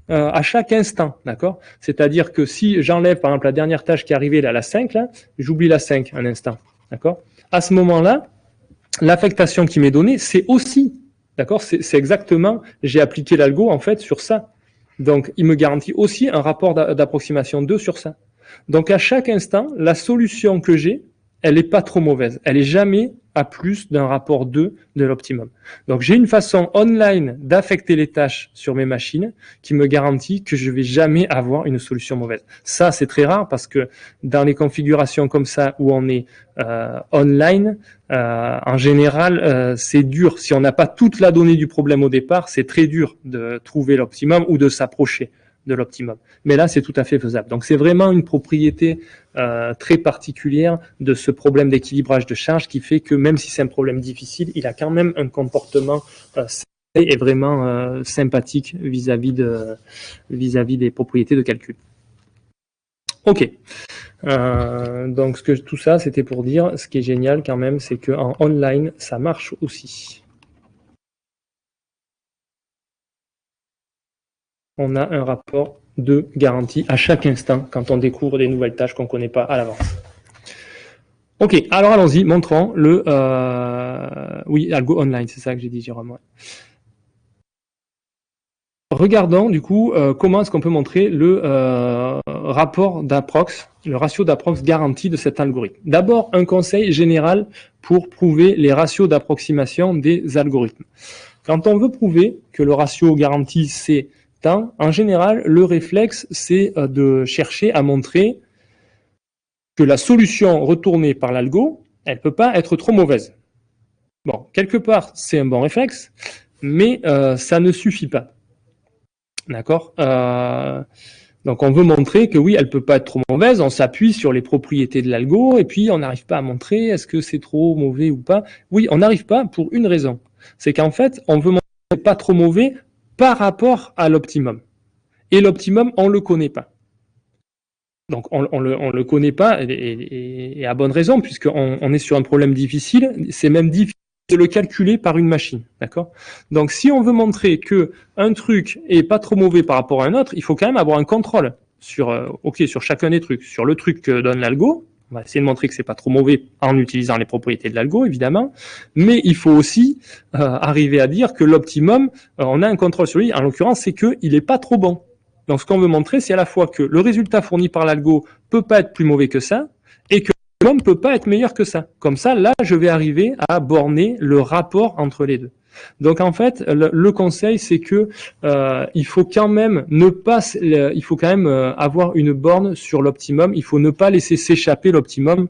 à chaque instant, d'accord? C'est-à-dire que si j'enlève, par exemple, la dernière tâche qui est arrivée, là, la 5, là, j'oublie la 5 un instant, d'accord? À ce moment-là, l'affectation qui m'est donnée, c'est aussi, d'accord? C'est exactement, j'ai appliqué l'algo, en fait, sur ça. Donc, il me garantit aussi un rapport d'approximation 2 sur ça. Donc, à chaque instant, la solution que j'ai, elle n'est pas trop mauvaise. Elle n'est jamais à plus d'un rapport 2 de l'optimum. Donc, j'ai une façon online d'affecter les tâches sur mes machines qui me garantit que je vais jamais avoir une solution mauvaise. Ça, c'est très rare parce que dans les configurations comme ça où on est online, en général, c'est dur. Si on n'a pas toute la donnée du problème au départ, c'est très dur de trouver l'optimum ou de s'approcher de l'optimum. Mais là, c'est tout à fait faisable. Donc, c'est vraiment une propriété très particulière de ce problème d'équilibrage de charge qui fait que même si c'est un problème difficile, il a quand même un comportement et vraiment sympathique vis-à-vis des propriétés de calcul. Ok. Donc tout ça, c'était pour dire, ce qui est génial quand même, c'est qu'en online, ça marche aussi. On a un rapport de garantie à chaque instant quand on découvre des nouvelles tâches qu'on ne connaît pas à l'avance. Ok, alors allons-y, montrons le... oui, algo online, c'est ça que j'ai dit, Jérôme. Ouais. Regardons du coup comment est-ce qu'on peut montrer le rapport d'approx, le ratio d'approx garanti de cet algorithme. D'abord, un conseil général pour prouver les ratios d'approximation des algorithmes. Quand on veut prouver que le ratio garanti c'est tant, en général, le réflexe c'est de chercher à montrer que la solution retournée par l'algo, elle peut pas être trop mauvaise. Bon, quelque part, c'est un bon réflexe, mais ça ne suffit pas. D'accord. Donc on veut montrer que oui, elle peut pas être trop mauvaise, on s'appuie sur les propriétés de l'algo, et puis on n'arrive pas à montrer est-ce que c'est trop mauvais ou pas. Oui, on n'arrive pas pour une raison. C'est qu'en fait, on veut montrer pas trop mauvais par rapport à l'optimum. Et l'optimum, on le connaît pas. Donc on le connaît pas, et à bonne raison, puisqu'on est sur un problème difficile, c'est même difficile de le calculer par une machine, d'accord? Donc si on veut montrer que un truc est pas trop mauvais par rapport à un autre, il faut quand même avoir un contrôle sur sur chacun des trucs, sur le truc que donne l'algo. On va essayer de montrer que c'est pas trop mauvais en utilisant les propriétés de l'algo, évidemment, mais il faut aussi arriver à dire que l'optimum, on a un contrôle sur lui. En l'occurrence, c'est que il est pas trop bon. Donc ce qu'on veut montrer, c'est à la fois que le résultat fourni par l'algo peut pas être plus mauvais que ça, et que l'homme peut pas être meilleur que ça. Comme ça, là, je vais arriver à borner le rapport entre les deux. Donc en fait, le conseil, c'est que il faut quand même avoir une borne sur l'optimum. Il faut ne pas laisser s'échapper l'optimum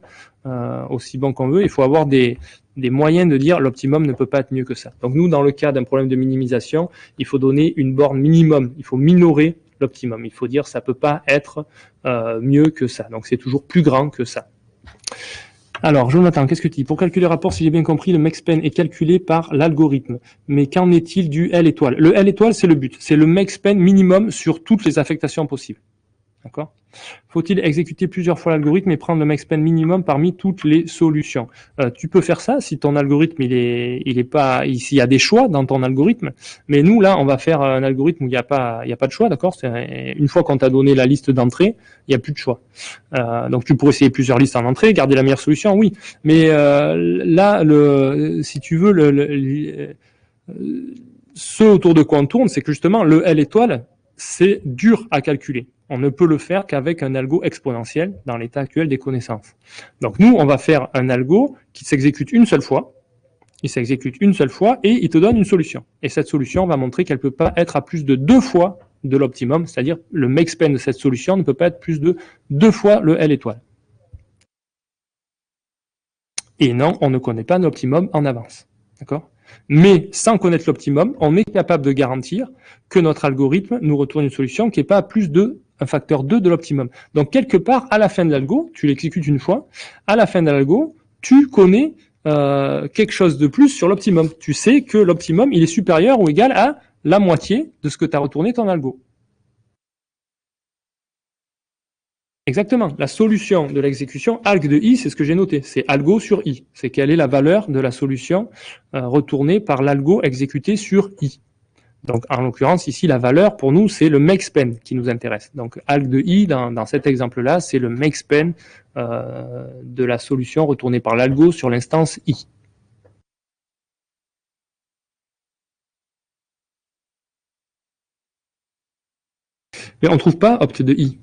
aussi bon qu'on veut. Il faut avoir des moyens de dire l'optimum ne peut pas être mieux que ça. Donc nous, dans le cas d'un problème de minimisation, il faut donner une borne minimum. Il faut minorer l'optimum. Il faut dire ça peut pas être mieux que ça. Donc c'est toujours plus grand que ça. Alors, Jonathan, qu'est-ce que tu dis? Pour calculer le rapport, si j'ai bien compris, le max-pen est calculé par l'algorithme. Mais qu'en est-il du L étoile? Le L étoile, c'est le but. C'est le max-pen minimum sur toutes les affectations possibles. D'accord? Faut-il exécuter plusieurs fois l'algorithme et prendre le max-pen minimum parmi toutes les solutions? Tu peux faire ça si ton algorithme il est pas, s'il y a des choix dans ton algorithme. Mais nous là, on va faire un algorithme où il n'y a pas de choix, d'accord? Une fois qu'on t'a donné la liste d'entrée, il n'y a plus de choix. Donc tu pourrais essayer plusieurs listes en entrée, garder la meilleure solution, oui. Mais là, si tu veux, ce autour de quoi on tourne, c'est que justement le L étoile, c'est dur à calculer. On ne peut le faire qu'avec un algo exponentiel dans l'état actuel des connaissances. Donc nous, on va faire un algo qui s'exécute une seule fois. Il s'exécute une seule fois et il te donne une solution. Et cette solution va montrer qu'elle ne peut pas être à plus de 2 fois de l'optimum, c'est-à-dire le max-pen de cette solution ne peut pas être plus de 2 fois le L étoile. Et non, on ne connaît pas l'optimum en avance. D'accord ? Mais sans connaître l'optimum, on est capable de garantir que notre algorithme nous retourne une solution qui n'est pas à plus de un facteur 2 de l'optimum. Donc quelque part, à la fin de l'algo, tu l'exécutes une fois, à la fin de l'algo, tu connais quelque chose de plus sur l'optimum. Tu sais que l'optimum, il est supérieur ou égal à la moitié de ce que tu as retourné ton algo. Exactement. La solution de l'exécution, alg de i, c'est ce que j'ai noté. C'est algo sur i. C'est quelle est la valeur de la solution retournée par l'algo exécuté sur i. Donc, en l'occurrence, ici, la valeur, pour nous, c'est le makespan qui nous intéresse. Donc, alg de i, dans cet exemple-là, c'est le makespan de la solution retournée par l'algo sur l'instance i. Mais on ne trouve pas opt de i.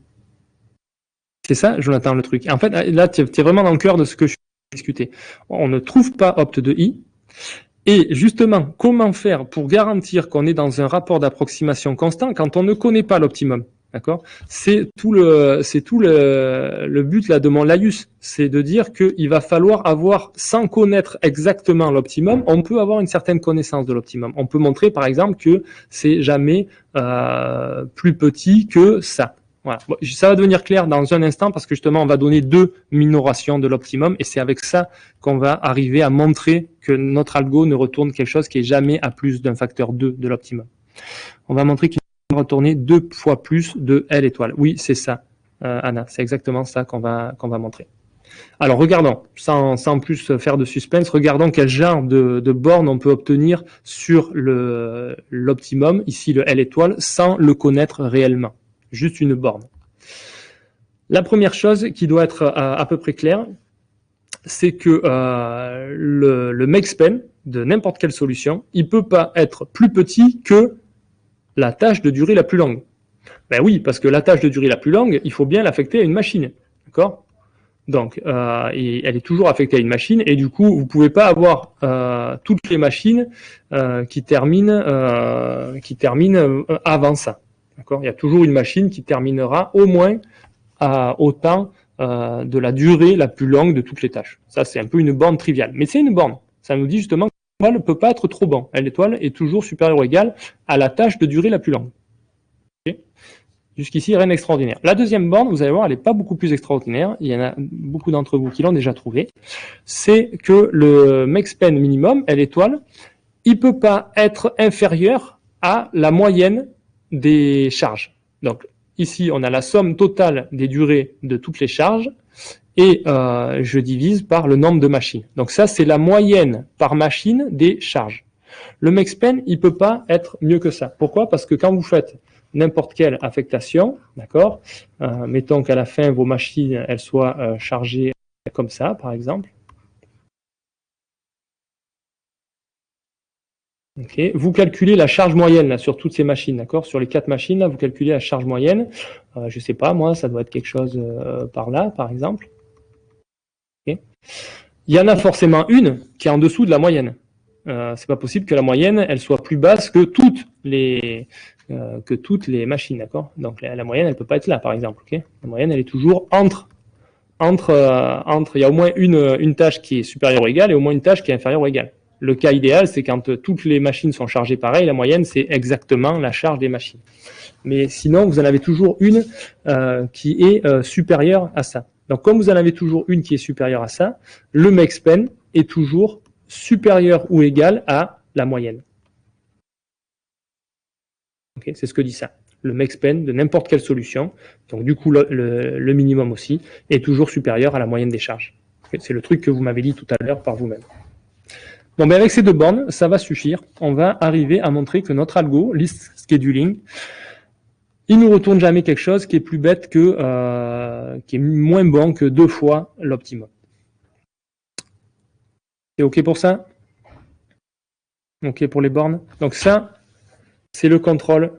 C'est ça, Jonathan, le truc. En fait, là, tu es vraiment dans le cœur de ce que je suis discuter. On ne trouve pas opt de i. Et justement, comment faire pour garantir qu'on est dans un rapport d'approximation constant quand on ne connaît pas l'optimum? D'accord? C'est tout le but là de mon laïus, c'est de dire qu'il va falloir avoir, sans connaître exactement l'optimum, on peut avoir une certaine connaissance de l'optimum. On peut montrer par exemple que c'est jamais plus petit que ça. Voilà. Bon, ça va devenir clair dans un instant parce que justement on va donner deux minorations de l'optimum et c'est avec ça qu'on va arriver à montrer que notre algo ne retourne quelque chose qui est jamais à plus d'un facteur 2 de l'optimum. On va montrer qu'il va retourner 2 fois plus de L étoile. Oui, c'est ça, Anna, c'est exactement ça qu'on va montrer. Alors regardons, sans plus faire de suspense, regardons quel genre de borne on peut obtenir sur l'optimum, ici le L étoile, sans le connaître réellement. Juste une borne. La première chose qui doit être à peu près claire, c'est que le makespan de n'importe quelle solution, il ne peut pas être plus petit que la tâche de durée la plus longue. Ben oui, parce que la tâche de durée la plus longue, il faut bien l'affecter à une machine. D'accord? Donc, elle est toujours affectée à une machine, et du coup, vous ne pouvez pas avoir toutes les machines qui terminent avant ça. D'accord? Il y a toujours une machine qui terminera au moins au temps de la durée la plus longue de toutes les tâches. Ça, c'est un peu une borne triviale. Mais c'est une borne. Ça nous dit justement que l'étoile ne peut pas être trop bon. L'étoile est toujours supérieure ou égale à la tâche de durée la plus longue. Okay. Jusqu'ici, rien d'extraordinaire. La deuxième borne, vous allez voir, elle n'est pas beaucoup plus extraordinaire. Il y en a beaucoup d'entre vous qui l'ont déjà trouvé. C'est que le makespan minimum, l'étoile, il ne peut pas être inférieur à la moyenne des charges. Donc, ici, on a la somme totale des durées de toutes les charges et je divise par le nombre de machines. Donc ça, c'est la moyenne par machine des charges. Le makespan, il ne peut pas être mieux que ça. Pourquoi? Parce que quand vous faites n'importe quelle affectation, d'accord, mettons qu'à la fin, vos machines, elles soient chargées comme ça, par exemple. Okay. Vous calculez la charge moyenne là, sur toutes ces machines, d'accord? Sur les 4 machines, là, vous calculez la charge moyenne. Je ne sais pas, moi, ça doit être quelque chose par là, par exemple. Okay. Il y en a forcément une qui est en dessous de la moyenne. C'est pas possible que la moyenne, elle soit plus basse que toutes les machines, d'accord? Donc la moyenne, elle peut pas être là, par exemple. Okay. La moyenne, elle est toujours entre. Il y a au moins une tâche qui est supérieure ou égale et au moins une tâche qui est inférieure ou égale. Le cas idéal, c'est quand toutes les machines sont chargées pareil, la moyenne, c'est exactement la charge des machines. Mais sinon, vous en avez toujours une qui est supérieure à ça. Donc, comme vous en avez toujours une qui est supérieure à ça, le makespan est toujours supérieur ou égal à la moyenne. Okay, c'est ce que dit ça. Le makespan de n'importe quelle solution, donc du coup le minimum aussi, est toujours supérieur à la moyenne des charges. Okay, c'est le truc que vous m'avez dit tout à l'heure par vous-même. Bon, mais avec ces deux bornes, ça va suffire. On va arriver à montrer que notre algo, list scheduling, il nous retourne jamais quelque chose qui est plus bête que, qui est moins bon que 2 fois l'optimum. C'est OK pour ça? OK pour les bornes? Donc ça, c'est le contrôle.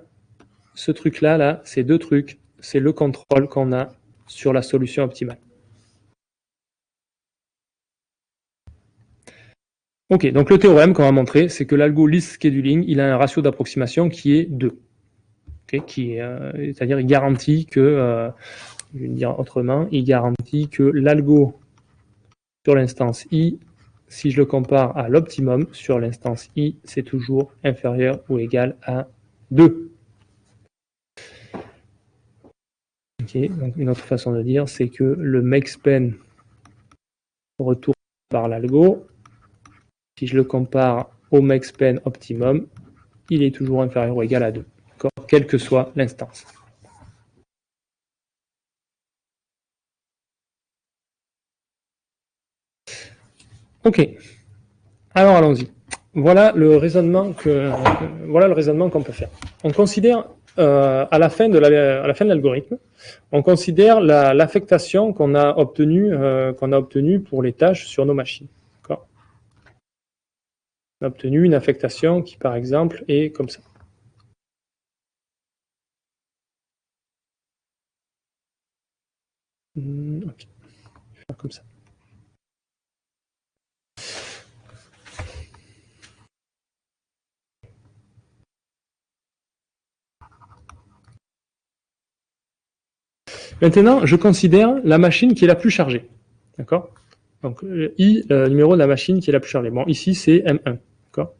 Ce truc-là, là, ces deux trucs, c'est le contrôle qu'on a sur la solution optimale. Ok, donc le théorème qu'on va montrer, c'est que l'algo list scheduling, il a un ratio d'approximation qui est 2. Okay, c'est-à-dire il garantit que, je vais le dire autrement, il garantit que l'algo sur l'instance i, si je le compare à l'optimum sur l'instance i, c'est toujours inférieur ou égal à 2. Okay, donc une autre façon de dire, c'est que le makespan retourné par l'algo, si je le compare au makespan optimum, il est toujours inférieur ou égal à 2, quelle que soit l'instance. Ok, alors allons-y. Voilà le raisonnement qu'on peut faire. On considère à la fin de l'algorithme, on considère l'affectation qu'on a obtenue pour les tâches sur nos machines. D'accord ? On a obtenu une affectation qui, par exemple, est comme ça. Ok, je vais faire comme ça. Maintenant, je considère la machine qui est la plus chargée. D'accord ? Donc, I, numéro de la machine qui est la plus chargée. Bon, ici, c'est M1. D'accord ?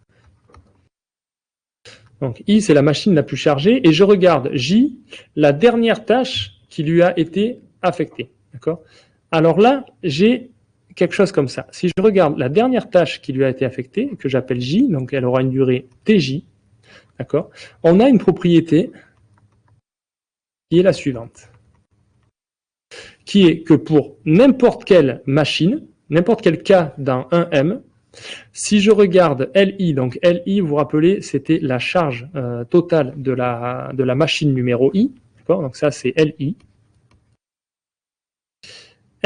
Donc, I, c'est la machine la plus chargée. Et je regarde J, la dernière tâche qui lui a été affectée. D'accord ? Alors là, j'ai quelque chose comme ça. Si je regarde la dernière tâche qui lui a été affectée, que j'appelle J, donc elle aura une durée TJ, d'accord ? On a une propriété qui est la suivante, qui est que pour n'importe quelle machine, n'importe quel cas dans 1M, si je regarde LI, donc LI, vous vous rappelez, c'était la charge totale de la machine numéro I, d'accord ? Donc ça, c'est LI.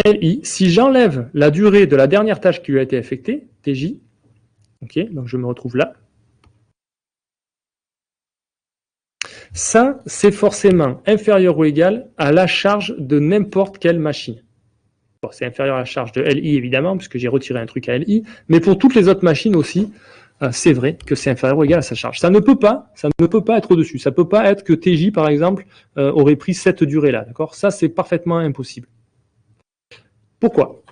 LI, si j'enlève la durée de la dernière tâche qui lui a été affectée, TJ, ok, donc je me retrouve là. Ça, c'est forcément inférieur ou égal à la charge de n'importe quelle machine. Bon, c'est inférieur à la charge de LI, évidemment, puisque j'ai retiré un truc à LI, mais pour toutes les autres machines aussi, c'est vrai que c'est inférieur ou égal à sa charge. Ça ne peut pas être au-dessus. Ça ne peut pas être que TJ, par exemple, aurait pris cette durée-là. D'accord ? Ça, c'est parfaitement impossible. Pourquoi ?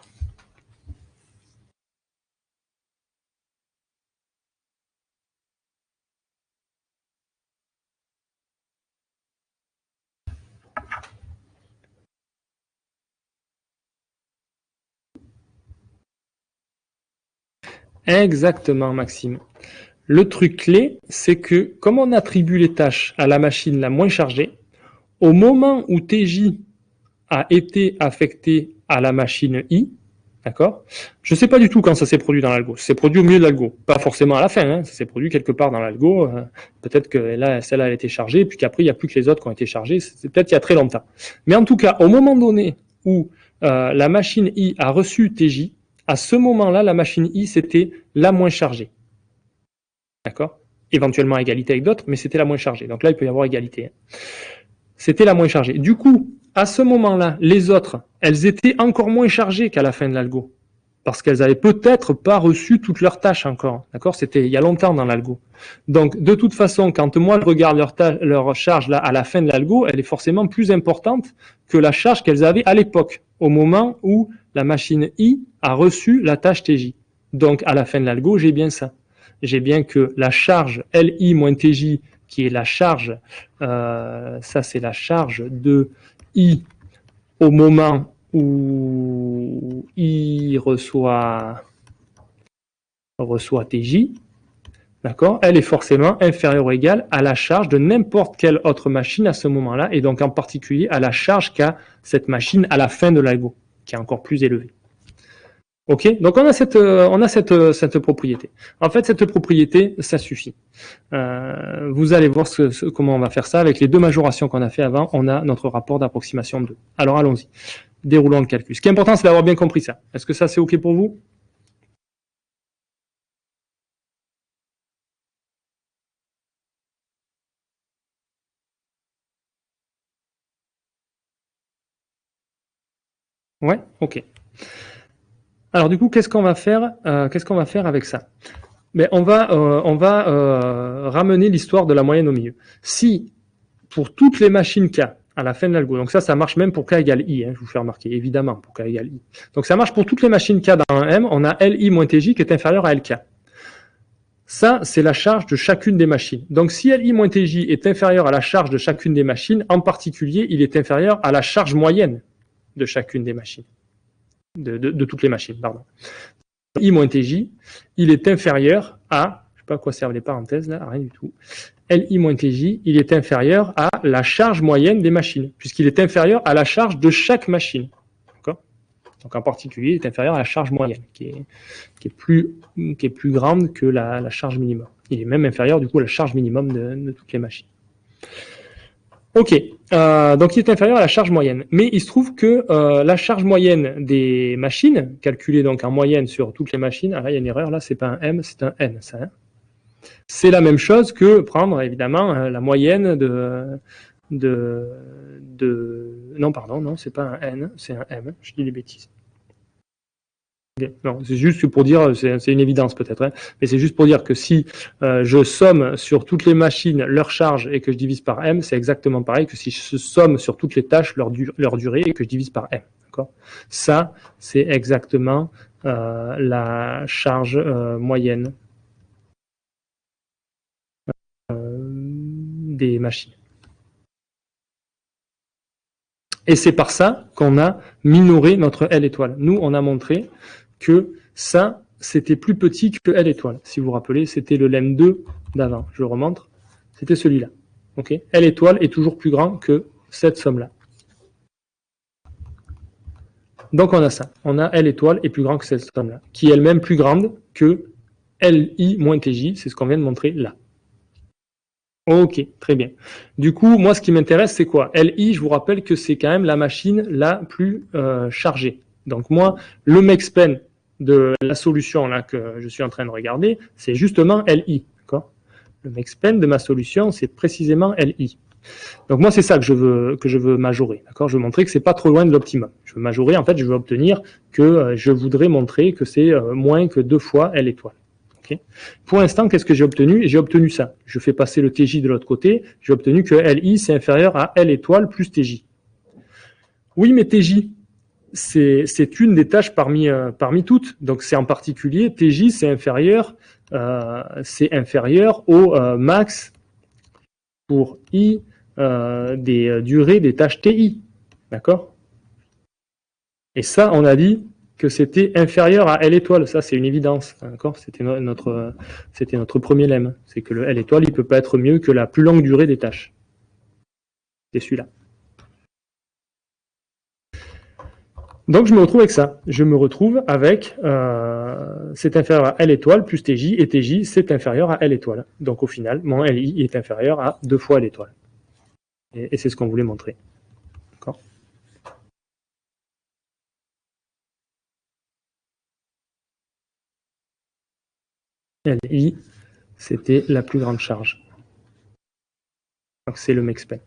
Exactement, Maxime. Le truc clé, c'est que comme on attribue les tâches à la machine la moins chargée, au moment où TJ a été affecté à la machine I, d'accord ? Je ne sais pas du tout quand ça s'est produit dans l'algo. Ça s'est produit au milieu de l'algo. Pas forcément à la fin, hein. Ça s'est produit quelque part dans l'algo. Peut-être que là, celle-là, elle a été chargée, puis qu'après, il n'y a plus que les autres qui ont été chargées. C'est peut-être il y a très longtemps. Mais en tout cas, au moment donné où la machine I a reçu TJ, à ce moment-là, la machine I, c'était la moins chargée. D'accord ? Éventuellement égalité avec d'autres, mais c'était la moins chargée. Donc là, il peut y avoir égalité. C'était la moins chargée. Du coup, à ce moment-là, les autres, elles étaient encore moins chargées qu'à la fin de l'algo. Parce qu'elles n'avaient peut-être pas reçu toutes leurs tâches encore. D'accord ? C'était il y a longtemps dans l'algo. Donc, de toute façon, quand moi je regarde leur charge là, à la fin de l'algo, elle est forcément plus importante que la charge qu'elles avaient à l'époque, au moment où la machine I a reçu la tâche TJ. Donc, à la fin de l'algo, j'ai bien ça. J'ai bien que la charge LI moins TJ, qui est la charge, ça c'est la charge de I au moment où I reçoit TJ, d'accord, elle est forcément inférieure ou égale à la charge de n'importe quelle autre machine à ce moment-là, et donc en particulier à la charge qu'a cette machine à la fin de l'algo, qui est encore plus élevée. Ok, donc on a cette propriété. En fait, cette propriété, ça suffit. Vous allez voir comment on va faire ça. Avec les deux majorations qu'on a fait avant, on a notre rapport d'approximation 2. Alors allons-y. Déroulons le calcul. Ce qui est important, c'est d'avoir bien compris ça. Est-ce que ça, c'est OK pour vous ? Ouais, OK. Alors du coup, qu'est-ce qu'on va faire avec ça ? Mais on va ramener l'histoire de la moyenne au milieu. Si, pour toutes les machines K, à la fin de l'algo, donc ça marche même pour K égale I, hein, je vous fais remarquer, évidemment, pour K égale I. Donc ça marche pour toutes les machines K dans un M, on a LI moins TJ qui est inférieur à LK. Ça, c'est la charge de chacune des machines. Donc si LI moins TJ est inférieur à la charge de chacune des machines, en particulier, il est inférieur à la charge moyenne de chacune des machines. De toutes les machines, pardon. I moins TJ, il est inférieur à, je ne sais pas à quoi servent les parenthèses là, rien du tout. LI moins TJ, il est inférieur à la charge moyenne des machines, puisqu'il est inférieur à la charge de chaque machine. D'accord ? Donc en particulier, il est inférieur à la charge moyenne, qui est plus grande que la charge minimum. Il est même inférieur du coup à la charge minimum de toutes les machines. Ok, donc il est inférieur à la charge moyenne. Mais il se trouve que la charge moyenne des machines, calculée donc en moyenne sur toutes les machines, ah là il y a une erreur, là c'est pas un M, c'est un N, ça. Hein, c'est la même chose que prendre évidemment la moyenne non pardon, non c'est pas un N, c'est un M, je dis des bêtises. Non, c'est juste pour dire, c'est une évidence peut-être, hein, mais c'est juste pour dire que si je somme sur toutes les machines leur charge et que je divise par M, c'est exactement pareil que si je somme sur toutes les tâches leur durée et que je divise par M. Ça, c'est exactement la charge moyenne des machines. Et c'est par ça qu'on a minoré notre L étoile. Nous, on a montré que ça, c'était plus petit que L étoile. Si vous vous rappelez, c'était le lemme 2 d'avant. Je le remontre. C'était celui-là. Okay, L étoile est toujours plus grand que cette somme-là. Donc on a ça. On a L étoile est plus grand que cette somme-là, qui est elle-même plus grande que LI moins TJ. C'est ce qu'on vient de montrer là. Ok, très bien. Du coup, moi, ce qui m'intéresse, c'est quoi? LI, je vous rappelle que c'est quand même la machine la plus chargée. Donc moi, le MEXPEN de la solution là que je suis en train de regarder, c'est justement LI. Le MEXPEN de ma solution, c'est précisément LI. Donc moi, c'est ça que je veux majorer. Je veux montrer que c'est pas trop loin de l'optimum. Je veux majorer, en fait, je veux obtenir que je voudrais montrer que c'est moins que 2 fois L étoile. Okay. Pour l'instant, qu'est-ce que j'ai obtenu? J'ai obtenu ça. Je fais passer le TJ de l'autre côté. J'ai obtenu que LI, c'est inférieur à L étoile plus TJ. Oui, mais TJ, c'est une des tâches parmi toutes. Donc, c'est en particulier, TJ, c'est inférieur au max pour I des durées des tâches TI. D'accord? Et ça, on a dit que c'était inférieur à L étoile. Ça, c'est une évidence. D'accord? C'était notre premier lemme. C'est que le L étoile, il ne peut pas être mieux que la plus longue durée des tâches. C'est celui-là. Donc, je me retrouve avec ça. Je me retrouve avec c'est inférieur à L étoile plus TJ, et TJ, c'est inférieur à L étoile. Donc, au final, mon LI est inférieur à 2 fois L étoile. Et c'est ce qu'on voulait montrer. D'accord? LI, c'était la plus grande charge. Donc, c'est le MEXPEN.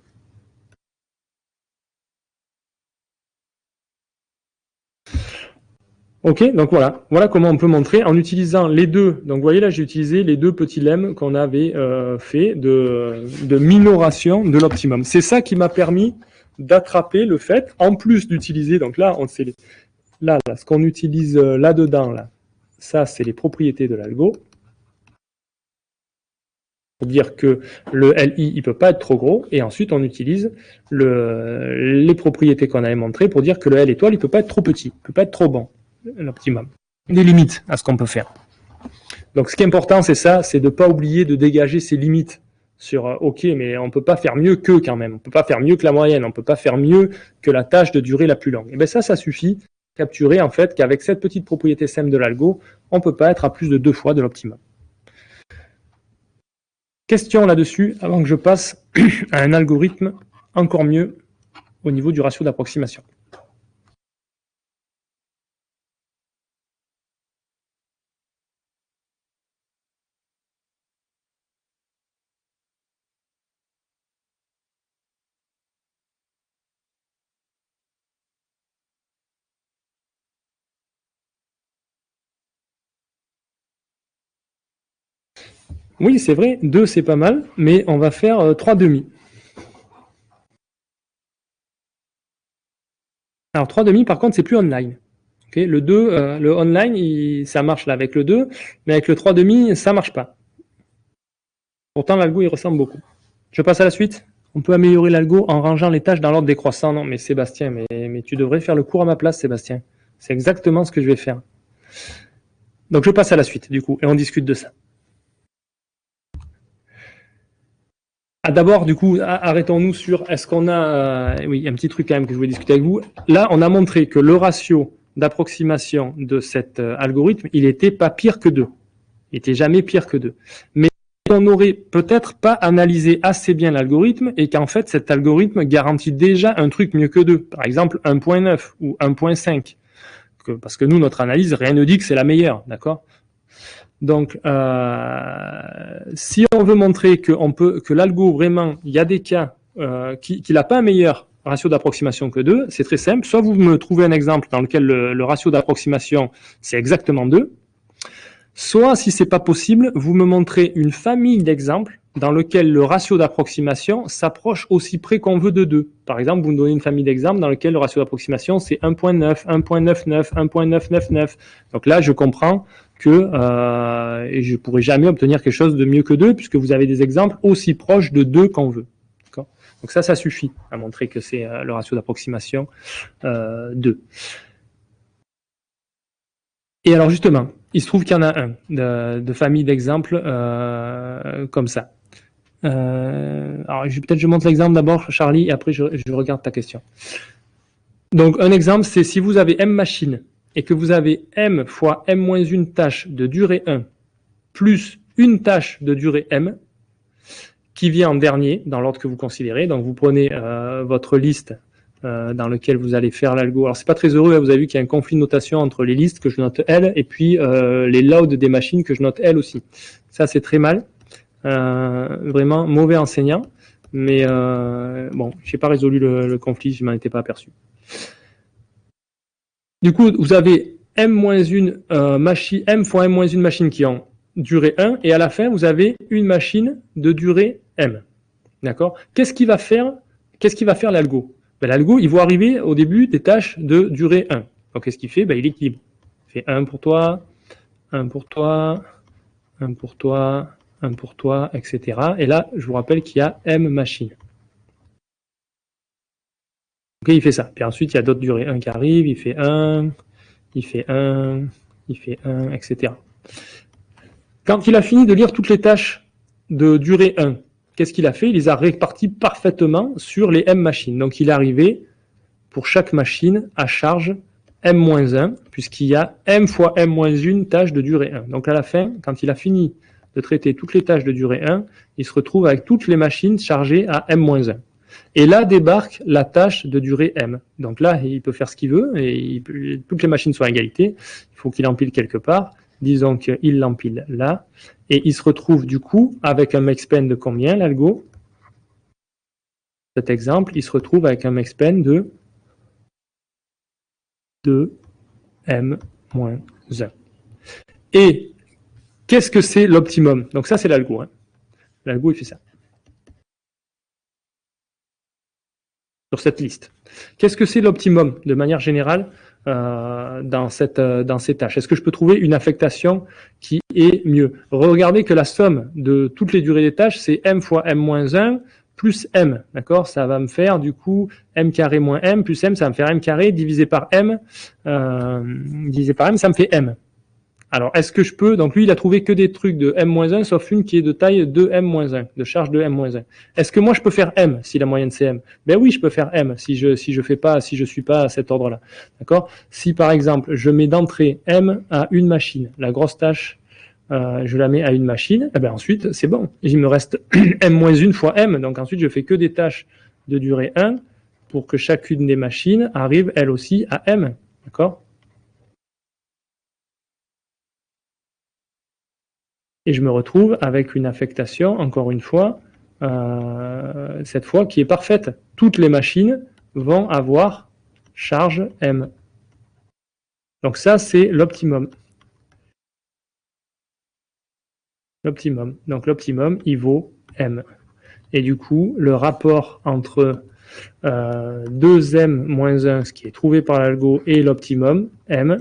Ok, donc voilà comment on peut montrer en utilisant les deux. Donc vous voyez là, j'ai utilisé les deux petits lemmes qu'on avait fait de minoration de l'optimum. C'est ça qui m'a permis d'attraper le fait, en plus d'utiliser, donc là, là, ce qu'on utilise là-dedans, là, ça c'est les propriétés de l'algo. Pour dire que le LI, il peut pas être trop gros, et ensuite on utilise les propriétés qu'on avait montrées pour dire que le L étoile, il peut pas être trop petit, il peut pas être trop bon. L'optimum. Des limites à ce qu'on peut faire. Donc ce qui est important, c'est ça, c'est de ne pas oublier de dégager ses limites sur OK, mais on ne peut pas faire mieux que quand même. On ne peut pas faire mieux que la moyenne, on ne peut pas faire mieux que la tâche de durée la plus longue. Et bien ça suffit capturer en fait qu'avec cette petite propriété SEM de l'algo, on ne peut pas être à plus de 2 fois de l'optimum. Question là-dessus, avant que je passe à un algorithme encore mieux au niveau du ratio d'approximation. Oui, c'est vrai, 2 c'est pas mal, mais on va faire 3 demi. Alors 3 demi, par contre, c'est plus online. Okay, le 2, le online, ça marche là avec le 2, mais avec le 3 demi, ça marche pas. Pourtant, l'algo, il ressemble beaucoup. Je passe à la suite. On peut améliorer l'algo en rangeant les tâches dans l'ordre décroissant. Non, mais Sébastien, mais tu devrais faire le cours à ma place, Sébastien. C'est exactement ce que je vais faire. Donc je passe à la suite, du coup, et on discute de ça. D'abord, du coup, arrêtons-nous sur est-ce qu'on a... oui, un petit truc quand même que je voulais discuter avec vous. Là, on a montré que le ratio d'approximation de cet algorithme, il n'était pas pire que 2. Il n'était jamais pire que 2. Mais on n'aurait peut-être pas analysé assez bien l'algorithme et qu'en fait, cet algorithme garantit déjà un truc mieux que 2. Par exemple, 1.9 ou 1.5. Parce que nous, notre analyse, rien ne dit que c'est la meilleure, d'accord? Donc, si on veut montrer que l'algo, vraiment, il y a des cas qu'il n'a pas un meilleur ratio d'approximation que 2, c'est très simple. Soit vous me trouvez un exemple dans lequel le ratio d'approximation, c'est exactement 2, soit, si c'est pas possible, vous me montrez une famille d'exemples dans lequel le ratio d'approximation s'approche aussi près qu'on veut de 2. Par exemple, vous me donnez une famille d'exemples dans lequel le ratio d'approximation c'est 1.9, 1.99, 1.999. Donc là, je comprends que et je pourrais jamais obtenir quelque chose de mieux que 2 puisque vous avez des exemples aussi proches de 2 qu'on veut. Donc ça suffit à montrer que c'est le ratio d'approximation 2. Et alors justement, il se trouve qu'il y en a un de famille d'exemples comme ça. Alors peut-être je montre l'exemple d'abord, Charlie, et après je regarde ta question. Donc un exemple, c'est si vous avez m machines et que vous avez m fois m-1 tâche de durée 1 plus une tâche de durée m qui vient en dernier dans l'ordre que vous considérez. Donc vous prenez votre liste dans lequel vous allez faire l'algo. Alors c'est pas très heureux, hein, vous avez vu qu'il y a un conflit de notation entre les listes que je note L et puis les loads des machines que je note L aussi. Ça c'est très mal, vraiment mauvais enseignant, mais bon, j'ai pas résolu le conflit, je m'en étais pas aperçu. Du coup, vous avez m-1 machine, m fois m-1 machine qui ont durée 1 et à la fin vous avez une machine de durée m. D'accord? Qu'est-ce qu'il va faire l'algo? Ben, l'algo, il va arriver au début des tâches de durée 1. Donc, qu'est-ce qu'il fait? Ben, il équilibre. Il fait 1 pour toi, 1 pour toi, 1 pour toi, 1 pour toi, etc. Et là, je vous rappelle qu'il y a m machines. Ok, il fait ça. Puis ensuite, il y a d'autres durées 1 qui arrivent. Il fait 1, il fait 1, il fait 1, etc. Quand il a fini de lire toutes les tâches de durée 1, qu'est-ce qu'il a fait? Il les a répartis parfaitement sur les M machines. Donc, il est arrivé pour chaque machine à charge M-1, puisqu'il y a M fois M-1 tâche de durée 1. Donc, à la fin, quand il a fini de traiter toutes les tâches de durée 1, il se retrouve avec toutes les machines chargées à M-1. Et là débarque la tâche de durée M. Donc là, il peut faire ce qu'il veut, et toutes les machines sont à égalité. Il faut qu'il empile quelque part. Disons qu'il l'empile là. Et il se retrouve du coup avec un maxpen de combien, l'algo? Cet exemple, il se retrouve avec un maxpen de 2m-1. Et qu'est-ce que c'est l'optimum? Donc ça, c'est l'algo. Hein. L'algo, il fait ça. Sur cette liste. Qu'est-ce que c'est l'optimum de manière générale dans ces tâches? Est-ce que je peux trouver une affectation qui est mieux? Regardez que la somme de toutes les durées des tâches, c'est m fois m-1 plus m, d'accord? Ça va me faire du coup m carré moins m plus m, ça va me faire m carré divisé par m, ça me fait m. Alors, est-ce que je peux... Donc, lui, il a trouvé que des trucs de m-1, sauf une qui est de taille 2m-1, de charge de m-1. Est-ce que moi, je peux faire m, si la moyenne, c'est m? Ben oui, je peux faire m, si je suis pas à cet ordre-là. D'accord? Si, par exemple, je mets d'entrée m à une machine, la grosse tâche, je la mets à une machine, et ben ensuite, c'est bon. Il me reste m-1 fois m, donc ensuite, je fais que des tâches de durée 1 pour que chacune des machines arrive, elle aussi, à m. D'accord? Et je me retrouve avec une affectation, encore une fois, cette fois qui est parfaite. Toutes les machines vont avoir charge M. Donc ça, c'est l'optimum. L'optimum. Donc l'optimum, il vaut M. Et du coup, le rapport entre 2M moins 1, ce qui est trouvé par l'algo, et l'optimum, M,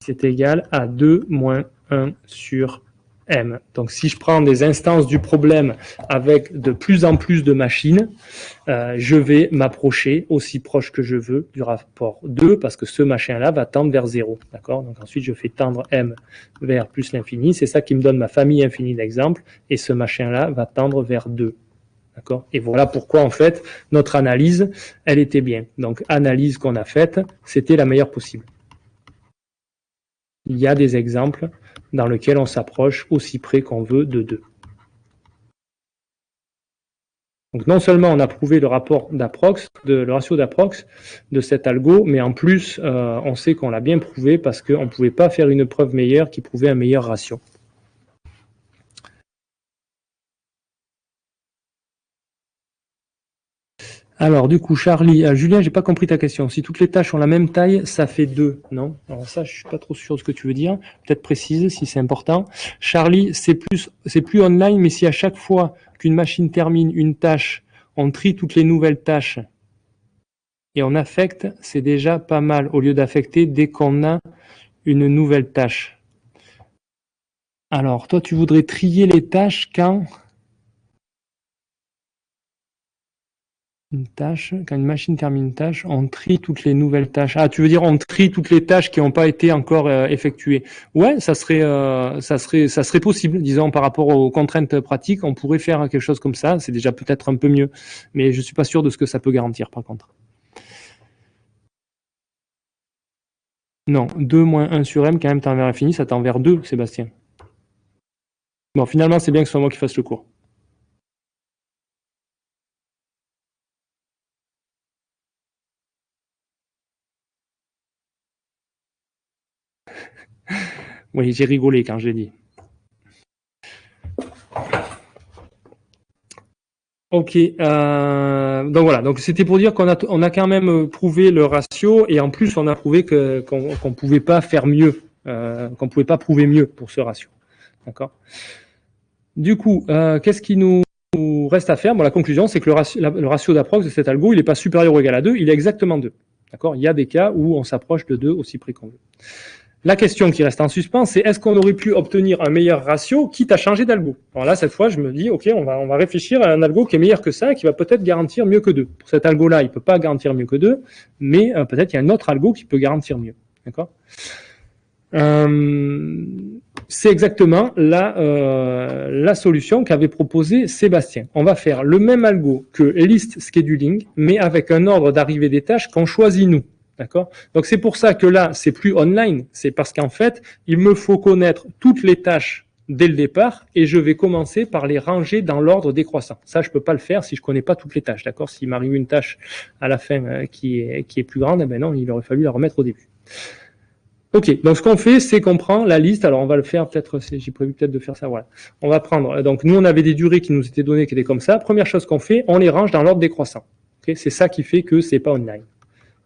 c'est égal à 2 moins 1 sur M. Donc si je prends des instances du problème avec de plus en plus de machines, je vais m'approcher aussi proche que je veux du rapport 2 parce que ce machin-là va tendre vers 0. D'accord? Donc ensuite je fais tendre M vers plus l'infini. C'est ça qui me donne ma famille infinie d'exemples et ce machin-là va tendre vers 2. D'accord? Et voilà pourquoi en fait notre analyse, elle était bien. Donc analyse qu'on a faite, c'était la meilleure possible. il y a des exemples dans lesquels on s'approche aussi près qu'on veut de 2. Donc non seulement on a prouvé le rapport d'approx, le ratio d'approx de cet algo, mais en plus on sait qu'on l'a bien prouvé parce qu'on ne pouvait pas faire une preuve meilleure qui prouvait un meilleur ratio. Alors du coup Charlie, Julien, j'ai pas compris ta question. Si toutes les tâches ont la même taille, ça fait 2, non? Alors ça, je suis pas trop sûr de ce que tu veux dire. Peut-être précise si c'est important. Charlie, c'est plus online, mais si à chaque fois qu'une machine termine une tâche, on trie toutes les nouvelles tâches et on affecte, c'est déjà pas mal au lieu d'affecter dès qu'on a une nouvelle tâche. Alors toi, tu voudrais trier les tâches quand quand une machine termine une tâche, on trie toutes les nouvelles tâches. Ah, tu veux dire on trie toutes les tâches qui n'ont pas été encore effectuées. Ouais, ça serait possible. Disons par rapport aux contraintes pratiques, on pourrait faire quelque chose comme ça. C'est déjà peut-être un peu mieux, mais je suis pas sûr de ce que ça peut garantir par contre. Non, 2 moins 1 sur m, quand même, t'envers infini, ça t'envers 2, Sébastien. Bon, finalement, c'est bien que ce soit moi qui fasse le cours. Oui, j'ai rigolé quand j'ai dit. Ok, donc voilà, donc c'était pour dire qu'on a quand même prouvé le ratio et en plus on a prouvé qu'on pouvait pas faire mieux, qu'on pouvait pas prouver mieux pour ce ratio. D'accord. Du coup, qu'est-ce qui nous reste à faire? Bon, la conclusion, c'est que le ratio d'approx de cet algo, il n'est pas supérieur ou égal à 2, il est exactement 2. D'accord. Il y a des cas où on s'approche de 2 aussi près qu'on veut. La question qui reste en suspens, c'est est-ce qu'on aurait pu obtenir un meilleur ratio, quitte à changer d'algo? Alors là, cette fois, je me dis, ok, on va réfléchir à un algo qui est meilleur que ça, et qui va peut-être garantir mieux que 2. Pour cet algo-là, il ne peut pas garantir mieux que 2, mais peut-être il y a un autre algo qui peut garantir mieux. D'accord. C'est exactement la solution qu'avait proposé Sébastien. On va faire le même algo que list scheduling, mais avec un ordre d'arrivée des tâches qu'on choisit nous. D'accord. Donc c'est pour ça que là, c'est plus online. C'est parce qu'en fait, il me faut connaître toutes les tâches dès le départ et je vais commencer par les ranger dans l'ordre décroissant. Ça, je peux pas le faire si je connais pas toutes les tâches. D'accord. S'il m'arrive une tâche à la fin qui est plus grande, eh ben non, il aurait fallu la remettre au début. Ok, donc ce qu'on fait, c'est qu'on prend la liste. Alors on va le faire peut-être, j'ai prévu peut-être de faire ça. Voilà. On va prendre. Donc nous, on avait des durées qui nous étaient données qui étaient comme ça. Première chose qu'on fait, on les range dans l'ordre décroissant. Okay, c'est ça qui fait que c'est pas online.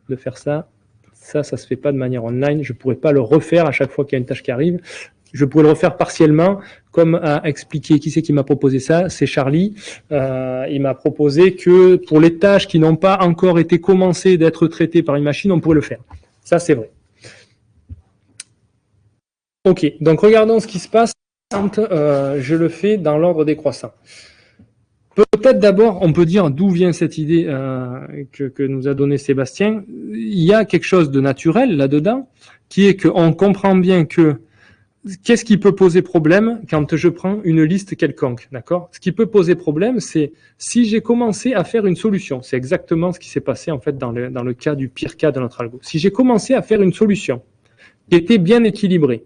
De faire ça, ça se fait pas de manière online. Je pourrais pas le refaire à chaque fois qu'il y a une tâche qui arrive. Je pourrais le refaire partiellement, comme a expliqué. Qui c'est qui m'a proposé ça? C'est Charlie. Il m'a proposé que pour les tâches qui n'ont pas encore été commencées d'être traitées par une machine, on pourrait le faire. Ça, c'est vrai. Ok, donc regardons ce qui se passe quand je le fais dans l'ordre décroissant. Peut-être d'abord, on peut dire d'où vient cette idée que nous a donnée Sébastien. Il y a quelque chose de naturel là-dedans, qui est qu'on comprend bien que qu'est-ce qui peut poser problème quand je prends une liste quelconque, d'accord? Ce qui peut poser problème, c'est si j'ai commencé à faire une solution. C'est exactement ce qui s'est passé en fait dans le cas du pire cas de notre algo. Si j'ai commencé à faire une solution qui était bien équilibrée,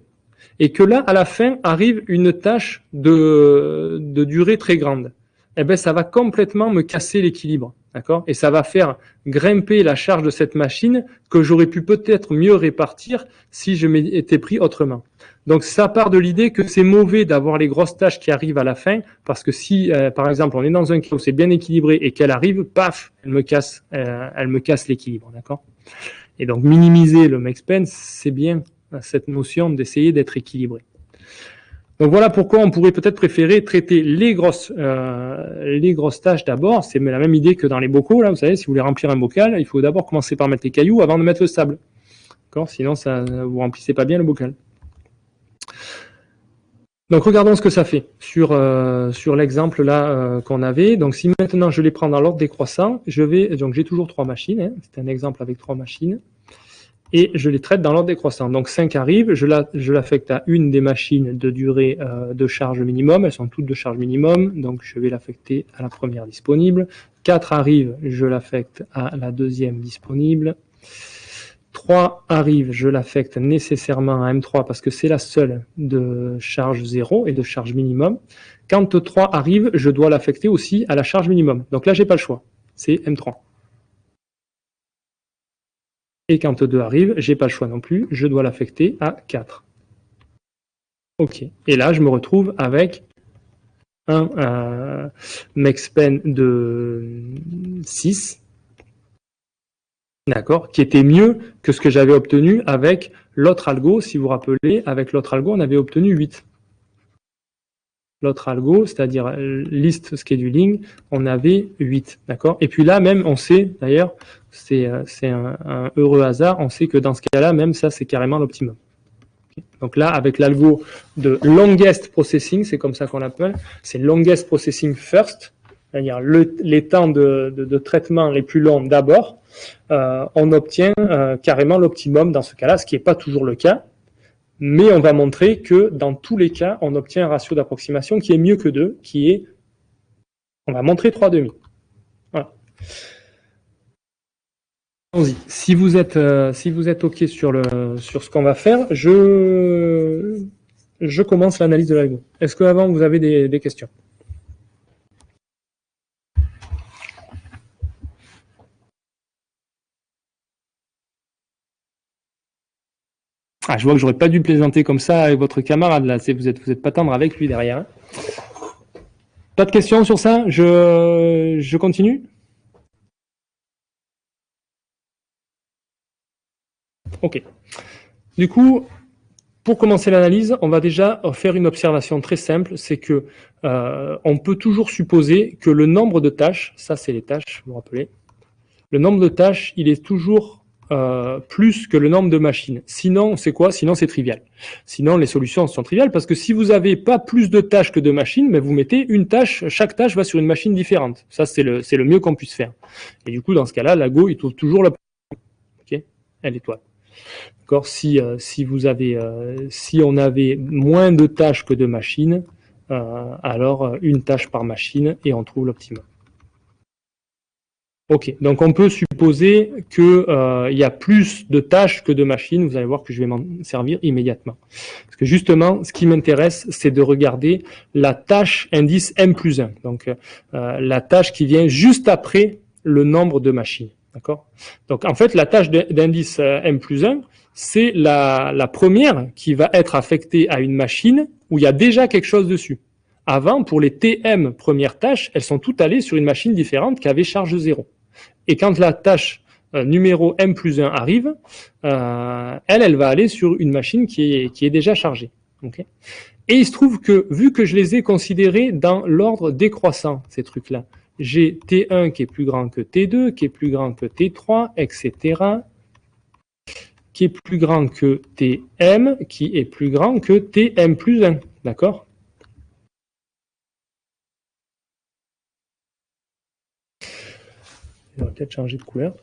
et que là, à la fin, arrive une tâche de durée très grande, eh ben, ça va complètement me casser l'équilibre, d'accord? Et ça va faire grimper la charge de cette machine que j'aurais pu peut-être mieux répartir si je m'étais pris autrement. Donc, ça part de l'idée que c'est mauvais d'avoir les grosses tâches qui arrivent à la fin, parce que si, par exemple, on est dans un cas où c'est bien équilibré et qu'elle arrive, paf, elle me casse l'équilibre, d'accord? Et donc, minimiser le make-span, c'est bien cette notion d'essayer d'être équilibré. Donc voilà pourquoi on pourrait peut-être préférer traiter les grosses tâches d'abord. C'est la même idée que dans les bocaux. Là, vous savez, si vous voulez remplir un bocal, il faut d'abord commencer par mettre les cailloux avant de mettre le sable. D'accord ? Sinon, vous remplissez pas bien le bocal. Donc regardons ce que ça fait sur l'exemple là qu'on avait. Donc si maintenant je les prends dans l'ordre décroissant, donc j'ai toujours 3 machines. Hein, c'est un exemple avec 3 machines. Et je les traite dans l'ordre décroissant. Donc 5 arrivent, je l'affecte à une des machines de durée de charge minimum, elles sont toutes de charge minimum, donc je vais l'affecter à la première disponible. 4 arrivent, je l'affecte à la deuxième disponible. 3 arrive, je l'affecte nécessairement à M3 parce que c'est la seule de charge 0 et de charge minimum. Quand 3 arrive, je dois l'affecter aussi à la charge minimum. Donc là, j'ai pas le choix. C'est M3. Et quand 2 arrive, j'ai pas le choix non plus. Je dois l'affecter à 4. OK. Et là, je me retrouve avec un mexpen de 6. D'accord, qui était mieux que ce que j'avais obtenu avec l'autre algo. Si vous vous rappelez, avec l'autre algo, on avait obtenu 8. L'autre algo, c'est-à-dire list scheduling, on avait 8. D'accord. Et puis là, même, on sait, d'ailleurs, c'est un heureux hasard, on sait que dans ce cas-là, même ça, c'est carrément l'optimum. Donc là, avec l'algo de longest processing, c'est comme ça qu'on l'appelle, c'est longest processing first, c'est-à-dire les temps de traitement les plus longs d'abord, on obtient carrément l'optimum dans ce cas-là, ce qui n'est pas toujours le cas, mais on va montrer que dans tous les cas, on obtient un ratio d'approximation qui est mieux que 2, qui est, on va montrer 3,5. Voilà. Allons-y. Si vous êtes OK sur ce qu'on va faire, je commence l'analyse de l'algo. Est-ce qu'avant, vous avez des questions? Ah, je vois que j'aurais pas dû plaisanter comme ça avec votre camarade là. Vous êtes pas tendre avec lui derrière. Hein. Pas de questions sur ça? Je continue? OK. Du coup, pour commencer l'analyse, on va déjà faire une observation très simple, c'est que on peut toujours supposer que le nombre de tâches, ça c'est les tâches, vous vous rappelez, le nombre de tâches, il est toujours plus que le nombre de machines. Sinon, c'est quoi? Sinon, c'est trivial. Sinon, les solutions sont triviales parce que si vous n'avez pas plus de tâches que de machines, mais vous mettez une tâche, chaque tâche va sur une machine différente. Ça, c'est le mieux qu'on puisse faire. Et du coup, dans ce cas-là, l'algo, il trouve toujours la okay, l'étoile. D'accord, si on avait moins de tâches que de machines, alors une tâche par machine et on trouve l'optimum. Ok, donc on peut supposer qu'il y a plus de tâches que de machines. Vous allez voir que je vais m'en servir immédiatement. Parce que justement, ce qui m'intéresse, c'est de regarder la tâche indice M plus 1. Donc la tâche qui vient juste après le nombre de machines. D'accord. Donc en fait, la tâche d'indice M plus 1, c'est la première qui va être affectée à une machine où il y a déjà quelque chose dessus. Avant, pour les TM premières tâches, elles sont toutes allées sur une machine différente qui avait charge 0. Et quand la tâche numéro M plus 1 arrive, elle va aller sur une machine qui est déjà chargée. Okay. Et il se trouve que, vu que je les ai considérés dans l'ordre décroissant, ces trucs-là, j'ai T1 qui est plus grand que T2, qui est plus grand que T3, etc., qui est plus grand que Tm, qui est plus grand que Tm plus 1. D'accord? On va peut-être changer de couleur.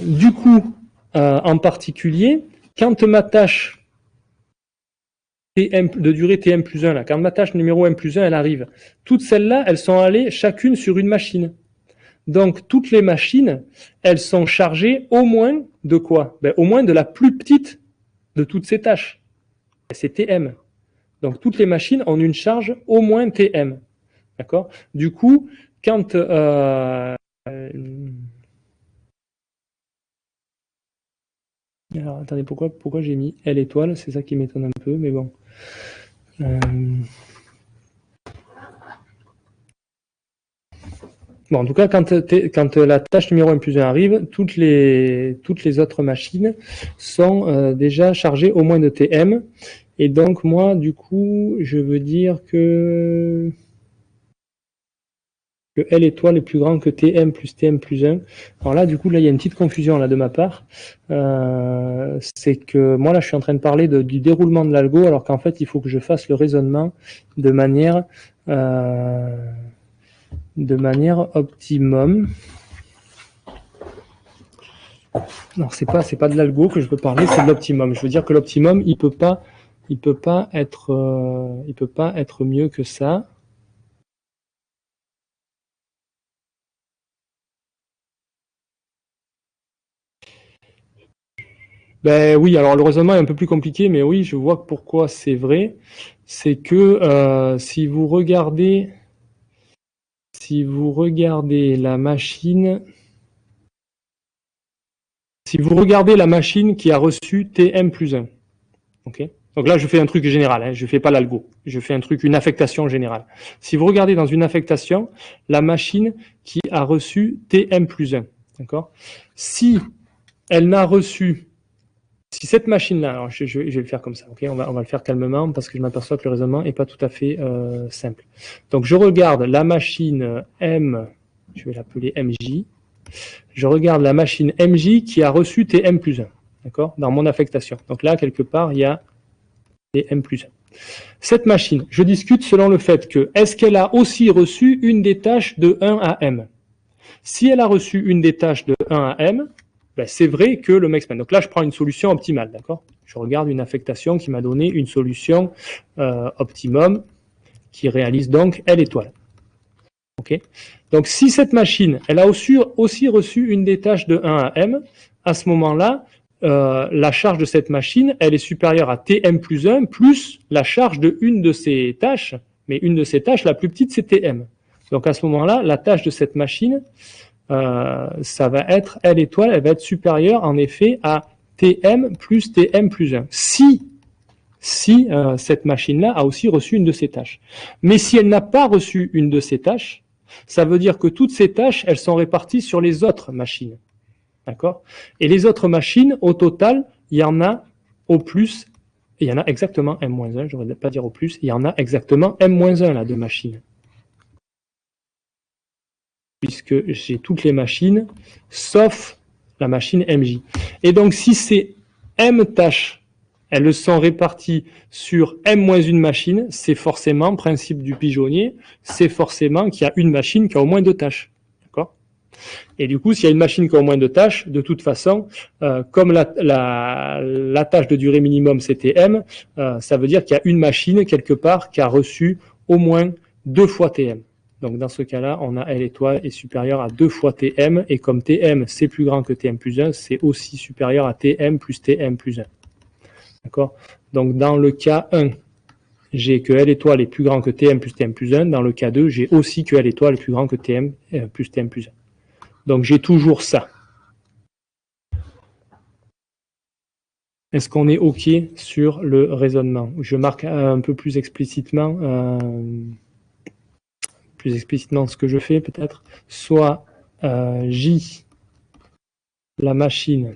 Du coup, en particulier, quand ma tâche TM, de durée Tm plus 1, là, quand ma tâche numéro M plus 1, elle arrive, toutes celles-là, elles sont allées chacune sur une machine. Donc, toutes les machines, elles sont chargées au moins de quoi? Au moins de la plus petite de toutes ces tâches. C'est Tm. Donc, toutes les machines ont une charge au moins Tm. D'accord? Du coup, quand alors, attendez, pourquoi j'ai mis L étoile? C'est ça qui m'étonne un peu, mais bon. Bon, en tout cas, quand la tâche numéro 1 plus 1 arrive, toutes les autres machines sont déjà chargées au moins de Tm. Et donc, moi, du coup, je veux dire que L étoile est plus grand que Tm plus 1. Alors là, du coup, là, il y a une petite confusion là de ma part. C'est que moi, là, je suis en train de parler du déroulement de l'algo, alors qu'en fait, il faut que je fasse le raisonnement de manière optimum. Non, c'est pas de l'algo que je veux parler, c'est de l'optimum. Je veux dire que l'optimum, il peut pas être mieux que ça. Ben oui, alors le raisonnement est un peu plus compliqué, mais oui, je vois pourquoi c'est vrai. C'est que si vous regardez la machine, si vous regardez la machine qui a reçu Tm plus 1, ok. Donc là, je fais un truc général, hein, je fais pas l'algo, je fais un truc, une affectation générale. Si vous regardez dans une affectation, la machine qui a reçu Tm plus 1, d'accord. Si elle n'a reçu Si cette machine-là, alors je vais le faire comme ça, ok, on va le faire calmement parce que je m'aperçois que le raisonnement n'est pas tout à fait simple. Donc je regarde la machine M, je vais l'appeler MJ, je regarde la machine MJ qui a reçu Tm plus 1, d'accord, dans mon affectation. Donc là, quelque part, il y a Tm plus 1. Cette machine, je discute selon le fait que, est-ce qu'elle a aussi reçu une des tâches de 1 à M? Si elle a reçu une des tâches de 1 à M, ben c'est vrai que le max-man. Donc là, je prends une solution optimale, d'accord? Je regarde une affectation qui m'a donné une solution optimum qui réalise donc L étoile. Ok. Donc si cette machine, elle a aussi reçu une des tâches de 1 à M, à ce moment-là, la charge de cette machine, elle est supérieure à Tm plus 1 plus la charge de une de ces tâches, mais une de ces tâches, la plus petite, c'est Tm. Donc à ce moment-là, la tâche de cette machine, ça va être L étoile, elle va être supérieure en effet à Tm plus 1. Si cette machine-là a aussi reçu une de ces tâches. Mais si elle n'a pas reçu une de ces tâches, ça veut dire que toutes ces tâches, elles sont réparties sur les autres machines. D'accord? Et les autres machines, au total, il y en a au plus, il y en a exactement M-1, je ne voudrais pas dire au plus, il y en a exactement M-1 là de machines. Puisque j'ai toutes les machines, sauf la machine MJ. Et donc, si ces M tâches, elles sont réparties sur M-1 machine, c'est forcément, principe du pigeonnier, c'est forcément qu'il y a une machine qui a au moins 2 tâches. D'accord ? Et du coup, s'il y a une machine qui a au moins 2 tâches, de toute façon, comme la tâche de durée minimum c'était M, ça veut dire qu'il y a une machine quelque part qui a reçu au moins 2 fois Tm. Donc dans ce cas-là, on a L étoile est supérieur à 2 fois Tm, et comme Tm c'est plus grand que Tm plus 1, c'est aussi supérieur à Tm plus 1. D'accord? Donc dans le cas 1, j'ai que L étoile est plus grand que Tm plus 1. Dans le cas 2, j'ai aussi que L étoile est plus grand que Tm plus 1. Donc j'ai toujours ça. Est-ce qu'on est OK sur le raisonnement? Je marque un peu plus explicitement ce que je fais peut-être. Soit J, la machine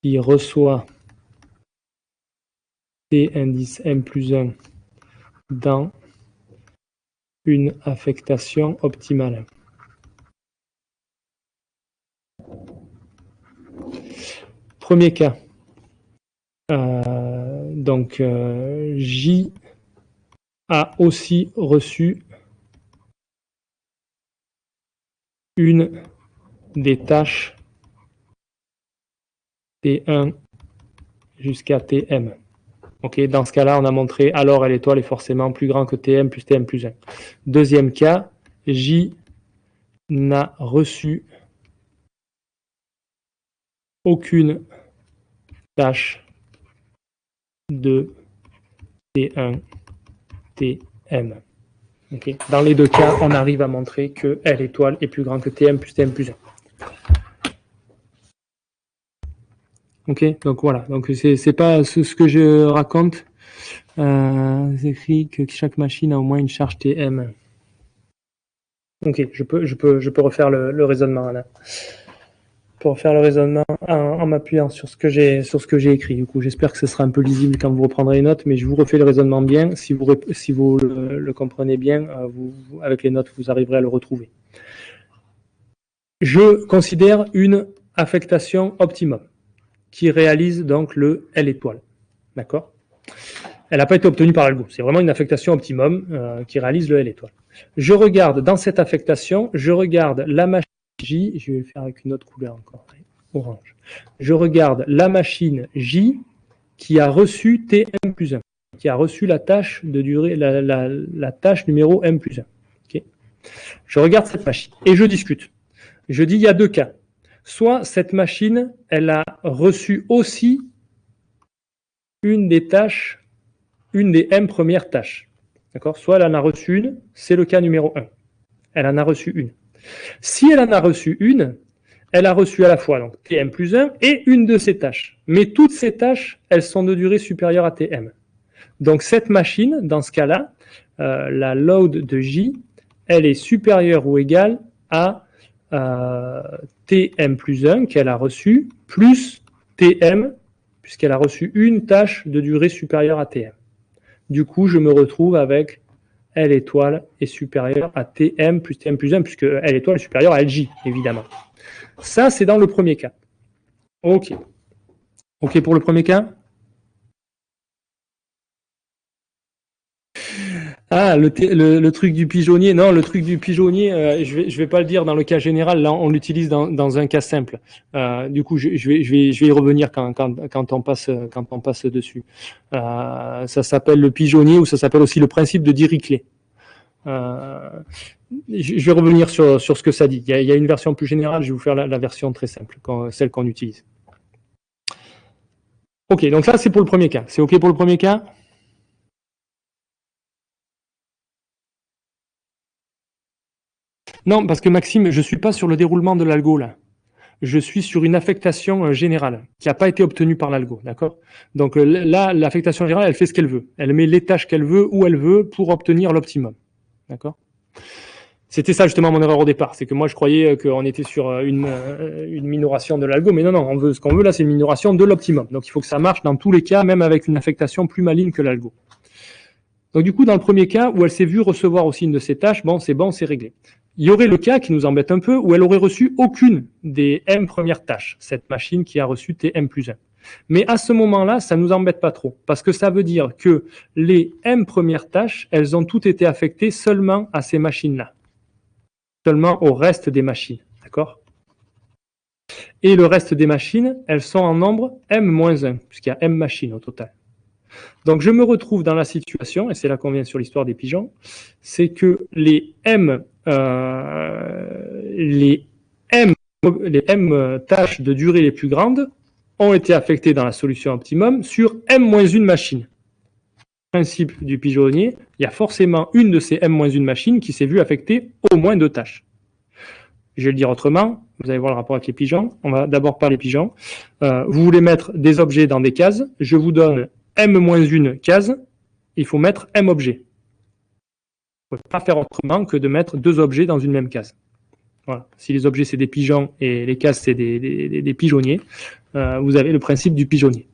qui reçoit T indice M plus 1 dans une affectation optimale. Premier cas. Donc J a aussi reçu une des tâches T1 jusqu'à Tm. Okay, dans ce cas-là, on a montré alors L étoile est forcément plus grand que Tm plus 1. Deuxième cas, J n'a reçu aucune tâche de T1, Tm. Okay. Dans les deux cas, on arrive à montrer que L étoile est plus grand que Tm plus 1. Ok, donc voilà. Donc c'est pas ce que je raconte. C'est écrit que chaque machine a au moins une charge Tm. Ok, je peux refaire le raisonnement là. Pour faire le raisonnement en m'appuyant sur ce que j'ai écrit. Du coup, j'espère que ce sera un peu lisible quand vous reprendrez les notes, mais je vous refais le raisonnement bien. Si vous le comprenez bien, avec les notes, vous arriverez à le retrouver. Je considère une affectation optimum qui réalise donc le L étoile. D'accord ? Elle n'a pas été obtenue par l'algo. C'est vraiment une affectation optimum qui réalise le L étoile. Je regarde dans cette affectation, je regarde la machine J, je vais le faire avec une autre couleur encore, orange. Je regarde la machine J qui a reçu Tm plus 1, qui a reçu la tâche de durée, la tâche numéro M plus 1. Okay. Je regarde cette machine et je discute. Je dis il y a deux cas. soit cette machine, elle a reçu aussi une des tâches, une des m premières tâches. D'accord? Soit elle en a reçu une, c'est le cas numéro 1. Elle en a reçu une. Si elle en a reçu une, elle a reçu à la fois donc, Tm plus 1 et une de ces tâches. Mais toutes ces tâches, elles sont de durée supérieure à Tm. Donc cette machine, dans ce cas-là, la load de J, elle est supérieure ou égale à Tm plus 1 qu'elle a reçu, plus Tm, puisqu'elle a reçu une tâche de durée supérieure à Tm. Du coup, je me retrouve avec L étoile est supérieure à Tm plus 1, puisque L étoile est supérieure à Lj, évidemment. Ça, c'est dans le premier cas. OK. OK pour le premier cas? Ah, le truc du pigeonnier. Non, le truc du pigeonnier, je vais pas le dire dans le cas général. Là, on l'utilise dans un cas simple. Du coup, je vais y revenir quand on passe dessus. Ça s'appelle le pigeonnier ou ça s'appelle aussi le principe de Dirichlet. Je vais revenir sur ce que ça dit. Il y a une version plus générale. Je vais vous faire la version très simple, celle qu'on utilise. Ok, donc ça c'est pour le premier cas. C'est ok pour le premier cas? Non, parce que Maxime, je ne suis pas sur le déroulement de l'algo là. Je suis sur une affectation générale qui n'a pas été obtenue par l'algo, d'accord? Donc là, l'affectation générale, elle fait ce qu'elle veut. Elle met les tâches qu'elle veut, où elle veut, pour obtenir l'optimum, d'accord? C'était ça justement mon erreur au départ, c'est que moi je croyais qu'on était sur une minoration de l'algo, mais non, ce qu'on veut là, c'est une minoration de l'optimum. Donc il faut que ça marche dans tous les cas, même avec une affectation plus maligne que l'algo. Donc du coup, dans le premier cas, où elle s'est vue recevoir aussi une de ces tâches, bon, c'est réglé. Il y aurait le cas qui nous embête un peu, où elle aurait reçu aucune des m premières tâches, cette machine qui a reçu Tm plus 1. Mais à ce moment-là, ça ne nous embête pas trop, parce que ça veut dire que les m premières tâches, elles ont toutes été affectées seulement à ces machines-là, seulement au reste des machines, d'accord? Et le reste des machines, elles sont en nombre m-1, puisqu'il y a m machines au total. Donc je me retrouve dans la situation, et c'est là qu'on vient sur l'histoire des pigeons, c'est que les m tâches de durée les plus grandes ont été affectées dans la solution optimum sur m-1 machine. Principe du pigeonnier, il y a forcément une de ces m-1 machines qui s'est vue affecter au moins 2 tâches. Je vais le dire autrement, vous allez voir le rapport avec les pigeons. On va d'abord parler pigeons. Vous voulez mettre des objets dans des cases, je vous donne m-1 case, il faut mettre m objets. On ne peut pas faire autrement que de mettre 2 objets dans une même case. Voilà. Si les objets c'est des pigeons et les cases c'est des pigeonniers, vous avez le principe du pigeonnier.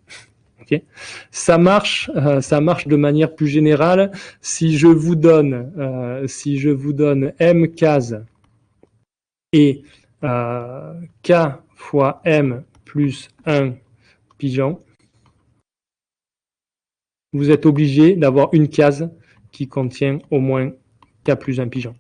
Okay. Ça marche de manière plus générale. Si je vous donne m cases et k fois m plus 1 pigeon, vous êtes obligé d'avoir une case qui contient au moins k plus 1 pigeon.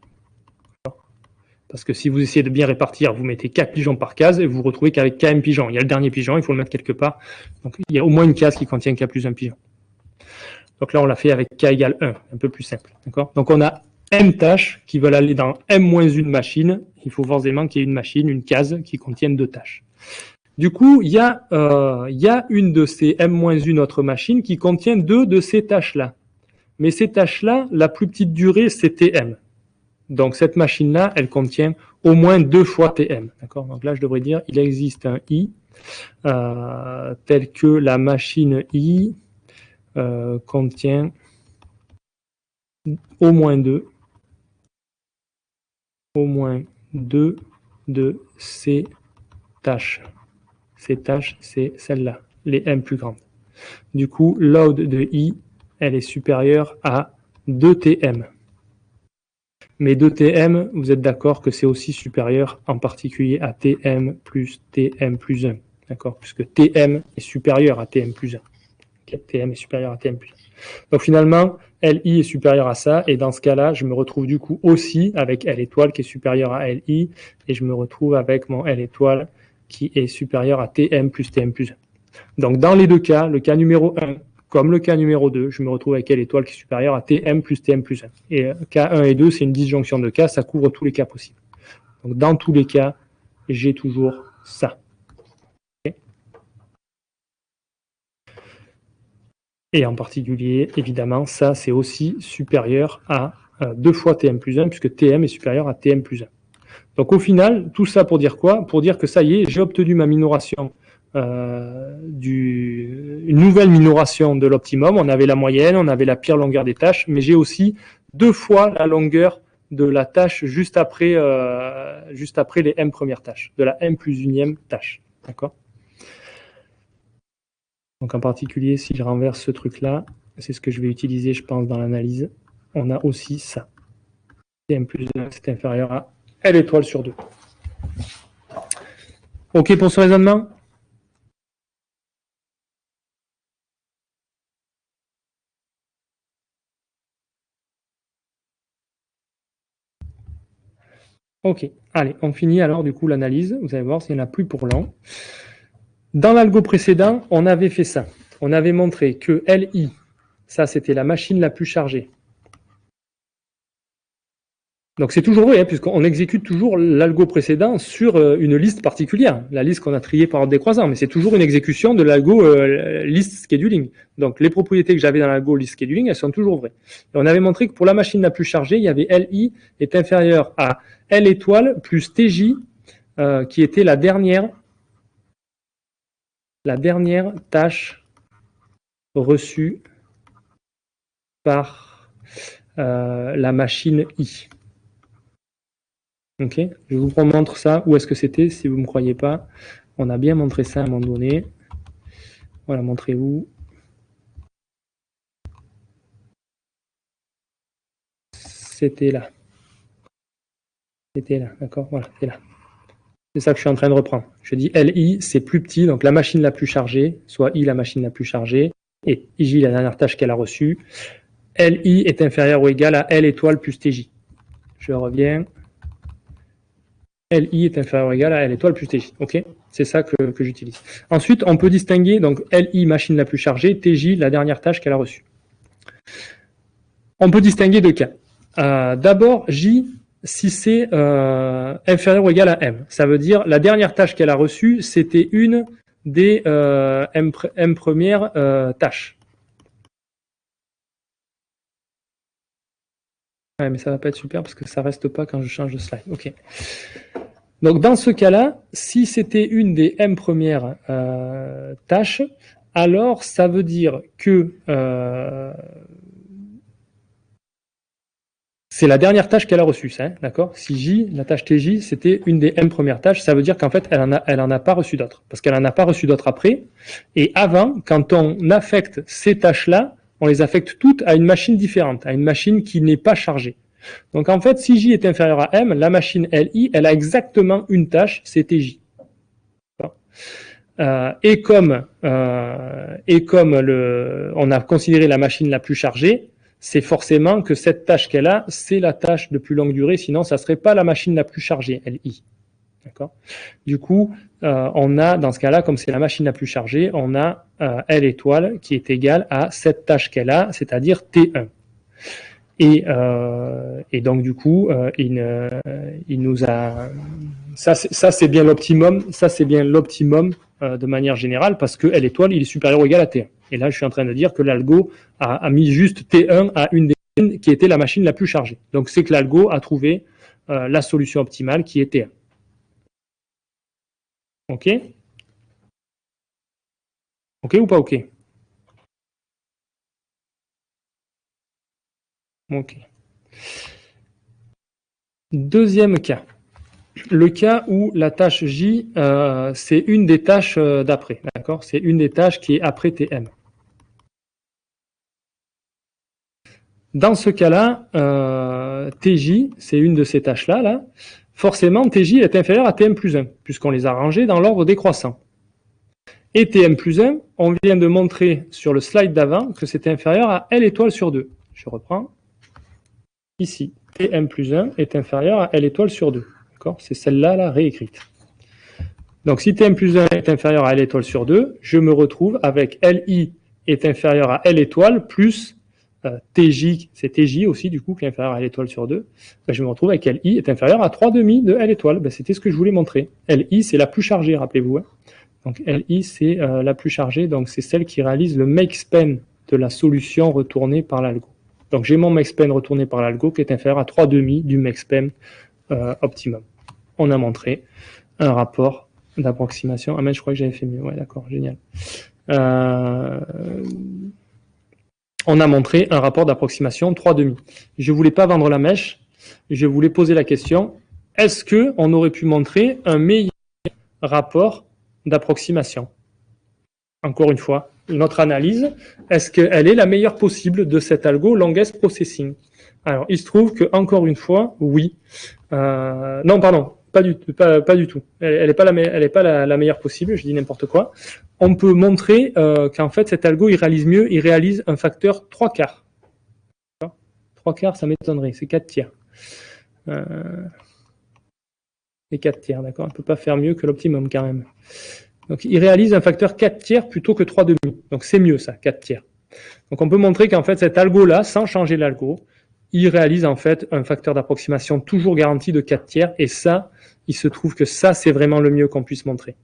Parce que si vous essayez de bien répartir, vous mettez 4 pigeons par case et vous vous retrouvez qu'avec km pigeons. Il y a le dernier pigeon, il faut le mettre quelque part. Donc il y a au moins une case qui contient k plus 1 pigeon. Donc là, on l'a fait avec k égale 1, un peu plus simple. Donc on a m tâches qui veulent aller dans m-1 machine. Il faut forcément qu'il y ait une machine, une case qui contienne 2 tâches. Du coup, il y a une de ces m-1 autres machines qui contient 2 de ces tâches-là. Mais ces tâches-là, la plus petite durée, c'est Tm. Donc cette machine-là, elle contient au moins 2 fois Tm. D'accord ? Donc là, je devrais dire, il existe un I tel que la machine I contient au moins 2 de ces tâches. Ces tâches, c'est celles-là, les m plus grandes. Du coup, load de I, elle est supérieure à 2Tm. Mais 2Tm, vous êtes d'accord que c'est aussi supérieur en particulier à Tm plus 1. D'accord ? Puisque Tm est supérieur à Tm plus 1. Okay, Tm est supérieur à Tm plus 1. Donc finalement, Li est supérieur à ça. Et dans ce cas-là, je me retrouve du coup aussi avec L étoile qui est supérieur à Li. Et je me retrouve avec mon L étoile qui est supérieur à Tm plus 1. Donc dans les deux cas, le cas numéro 1 comme le cas numéro 2, je me retrouve avec L étoile qui est supérieure à Tm plus 1. Et K1 et 2, c'est une disjonction de cas, ça couvre tous les cas possibles. Donc dans tous les cas, j'ai toujours ça. Okay. Et en particulier, évidemment, ça, c'est aussi supérieur à 2 fois Tm plus 1, puisque Tm est supérieur à Tm plus 1. Donc au final, tout ça pour dire quoi? Pour dire que ça y est, j'ai obtenu ma minoration, une nouvelle minoration de l'optimum. On avait la moyenne, on avait la pire longueur des tâches, mais j'ai aussi 2 fois la longueur de la tâche juste après les m premières tâches, de la m plus unième tâche. D'accord? Donc en particulier, si je renverse ce truc-là, c'est ce que je vais utiliser, je pense, dans l'analyse. On a aussi ça. Tm plus 1, c'est inférieur à L étoile sur 2. OK pour ce raisonnement? OK. Allez, on finit alors du coup l'analyse. Vous allez voir, il n'y en a plus pour long. Dans l'algo précédent, on avait fait ça. On avait montré que LI, ça c'était la machine la plus chargée. Donc c'est toujours vrai, hein, puisqu'on exécute toujours l'algo précédent sur une liste particulière, la liste qu'on a triée par ordre décroissant, mais c'est toujours une exécution de l'algo list scheduling. Donc les propriétés que j'avais dans l'algo list scheduling, elles sont toujours vraies. Et on avait montré que pour la machine la plus chargée, il y avait LI est inférieur à L étoile plus TJ, qui était la dernière tâche reçue par la machine I. Ok, je vous remontre ça. Où est-ce que c'était, si vous ne me croyez pas? On a bien montré ça à un moment donné. Voilà, montrez-vous. C'était là. C'était là, d'accord? Voilà, c'est là. C'est ça que je suis en train de reprendre. Je dis LI, c'est plus petit, donc la machine la plus chargée, soit I la machine la plus chargée, et IJ la dernière tâche qu'elle a reçue. LI est inférieur ou égal à L étoile plus TJ. Je reviens. LI est inférieur ou égal à L étoile plus TJ. Ok, c'est ça que j'utilise. Ensuite, on peut distinguer donc LI machine la plus chargée, TJ la dernière tâche qu'elle a reçue. On peut distinguer deux cas. D'abord, J, si c'est inférieur ou égal à M. Ça veut dire la dernière tâche qu'elle a reçue, c'était une des M premières tâches. Ouais, mais ça va pas être super parce que ça reste pas quand je change de slide. Ok. Donc dans ce cas-là, si c'était une des M premières tâches, alors ça veut dire que c'est la dernière tâche qu'elle a reçue, ça, hein, d'accord? Si J, la tâche TJ, c'était une des M premières tâches, ça veut dire qu'en fait, elle en a pas reçu d'autres, parce qu'elle en a pas reçu d'autres après. Et avant, quand on affecte ces tâches-là, on les affecte toutes à une machine différente, à une machine qui n'est pas chargée. Donc en fait, si J est inférieur à M, la machine LI, elle a exactement une tâche, c'est TJ. Et comme on a considéré la machine la plus chargée, c'est forcément que cette tâche qu'elle a, c'est la tâche de plus longue durée, sinon ça ne serait pas la machine la plus chargée, LI. D'accord ? Du coup, on a, dans ce cas-là, comme c'est la machine la plus chargée, on a L étoile qui est égale à cette tâche qu'elle a, c'est-à-dire T1. Et donc du coup, il nous a ça c'est bien l'optimum, de manière générale parce que L étoile il est supérieur ou égal à T1. Et là, je suis en train de dire que l'algo a mis juste T1 à une des machines qui était la machine la plus chargée. Donc c'est que l'algo a trouvé la solution optimale qui est T1. Ok? Ok ou pas ok? Ok. Deuxième cas. Le cas où la tâche J, c'est une des tâches d'après, d'accord? C'est une des tâches qui est après Tm. Dans ce cas-là, Tj, c'est une de ces tâches-là, là. Forcément, Tj est inférieur à Tm plus 1, puisqu'on les a rangées dans l'ordre décroissant. Et Tm plus 1, on vient de montrer sur le slide d'avant que c'était inférieur à L étoile sur 2. Je reprends. Ici, Tm plus 1 est inférieur à L étoile sur 2. C'est celle-là, là, réécrite. Donc, si Tm plus 1 est inférieur à L étoile sur 2, je me retrouve avec Li est inférieur à L étoile plus TJ, c'est TJ aussi, du coup, qui est inférieur à L étoile sur 2, ben, je me retrouve avec LI est inférieur à 3,5 de L étoile. Ben, c'était ce que je voulais montrer. LI, c'est la plus chargée, rappelez-vous. Hein. Donc LI, c'est la plus chargée, donc c'est celle qui réalise le makespan de la solution retournée par l'algo. Donc j'ai mon makespan retourné par l'algo qui est inférieur à 3,5 du makespan optimum. On a montré un rapport d'approximation. Ah mais je crois que j'avais fait mieux. Ouais, d'accord, génial. On a montré un rapport d'approximation 3,5. Je ne voulais pas vendre la mèche, je voulais poser la question, est-ce qu'on aurait pu montrer un meilleur rapport d'approximation? Encore une fois, notre analyse, est-ce qu'elle est la meilleure possible de cet algo longest processing? Alors, il se trouve que, encore une fois, oui. Non, pardon, pas du tout. Elle n'est pas, la meilleure possible, je dis n'importe quoi. On peut montrer qu'en fait, cet algo, il réalise mieux, il réalise un facteur 3 quarts. 3 quarts, ça m'étonnerait, c'est 4 tiers. Et 4 tiers, d'accord. On ne peut pas faire mieux que l'optimum, quand même. Donc, il réalise un facteur 4 tiers plutôt que 3,5. Donc, c'est mieux, ça, 4 tiers. Donc, on peut montrer qu'en fait, cet algo-là, sans changer l'algo, il réalise en fait un facteur d'approximation toujours garanti de 4 tiers. Et ça, il se trouve que ça, c'est vraiment le mieux qu'on puisse montrer.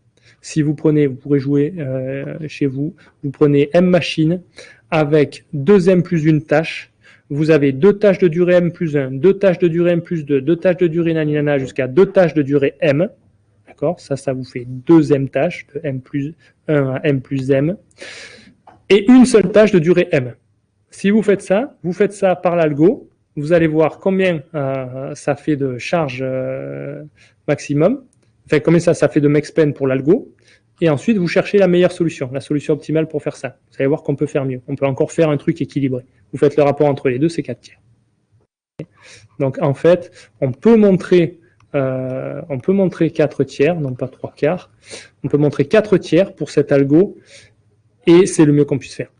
Si vous prenez, vous pourrez jouer chez vous, vous prenez M machine avec 2M plus une tâche. Vous avez 2 tâches de durée M plus 1, 2 tâches de durée M plus 2, 2 tâches de durée naninana jusqu'à 2 tâches de durée M. D'accord, ça vous fait 2 M tâches, de M plus 1 à M plus M. Et une seule tâche de durée M. Si vous faites ça par l'algo, vous allez voir combien ça fait de charge maximum, enfin combien ça fait de makespan pour l'algo, et ensuite vous cherchez la meilleure solution, la solution optimale pour faire ça. Vous allez voir qu'on peut faire mieux, on peut encore faire un truc équilibré. Vous faites le rapport entre les deux, c'est 4 tiers. Donc en fait, on peut montrer 4 tiers, non pas 3 quarts, on peut montrer 4 tiers pour cet algo, et c'est le mieux qu'on puisse faire.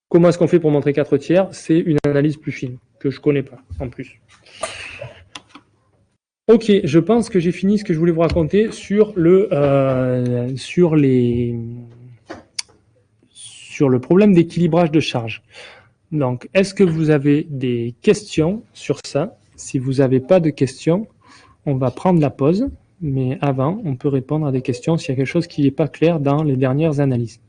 Comment est-ce qu'on fait pour montrer 4 tiers? C'est une analyse plus fine, que je ne connais pas, en plus. Ok, je pense que j'ai fini ce que je voulais vous raconter sur le problème d'équilibrage de charge. Donc, est-ce que vous avez des questions sur ça? Si vous n'avez pas de questions, on va prendre la pause, mais avant, on peut répondre à des questions s'il y a quelque chose qui n'est pas clair dans les dernières analyses.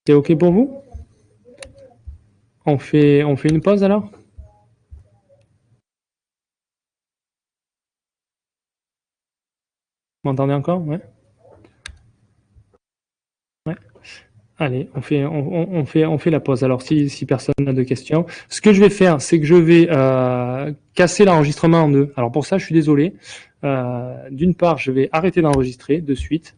C'est OK pour vous? On fait une pause alors? Vous m'entendez encore? Ouais. Ouais. Allez, on fait la pause. Alors, si personne n'a de questions, ce que je vais faire, c'est que je vais casser l'enregistrement en deux. Alors pour ça, je suis désolé. D'une part, je vais arrêter d'enregistrer de suite.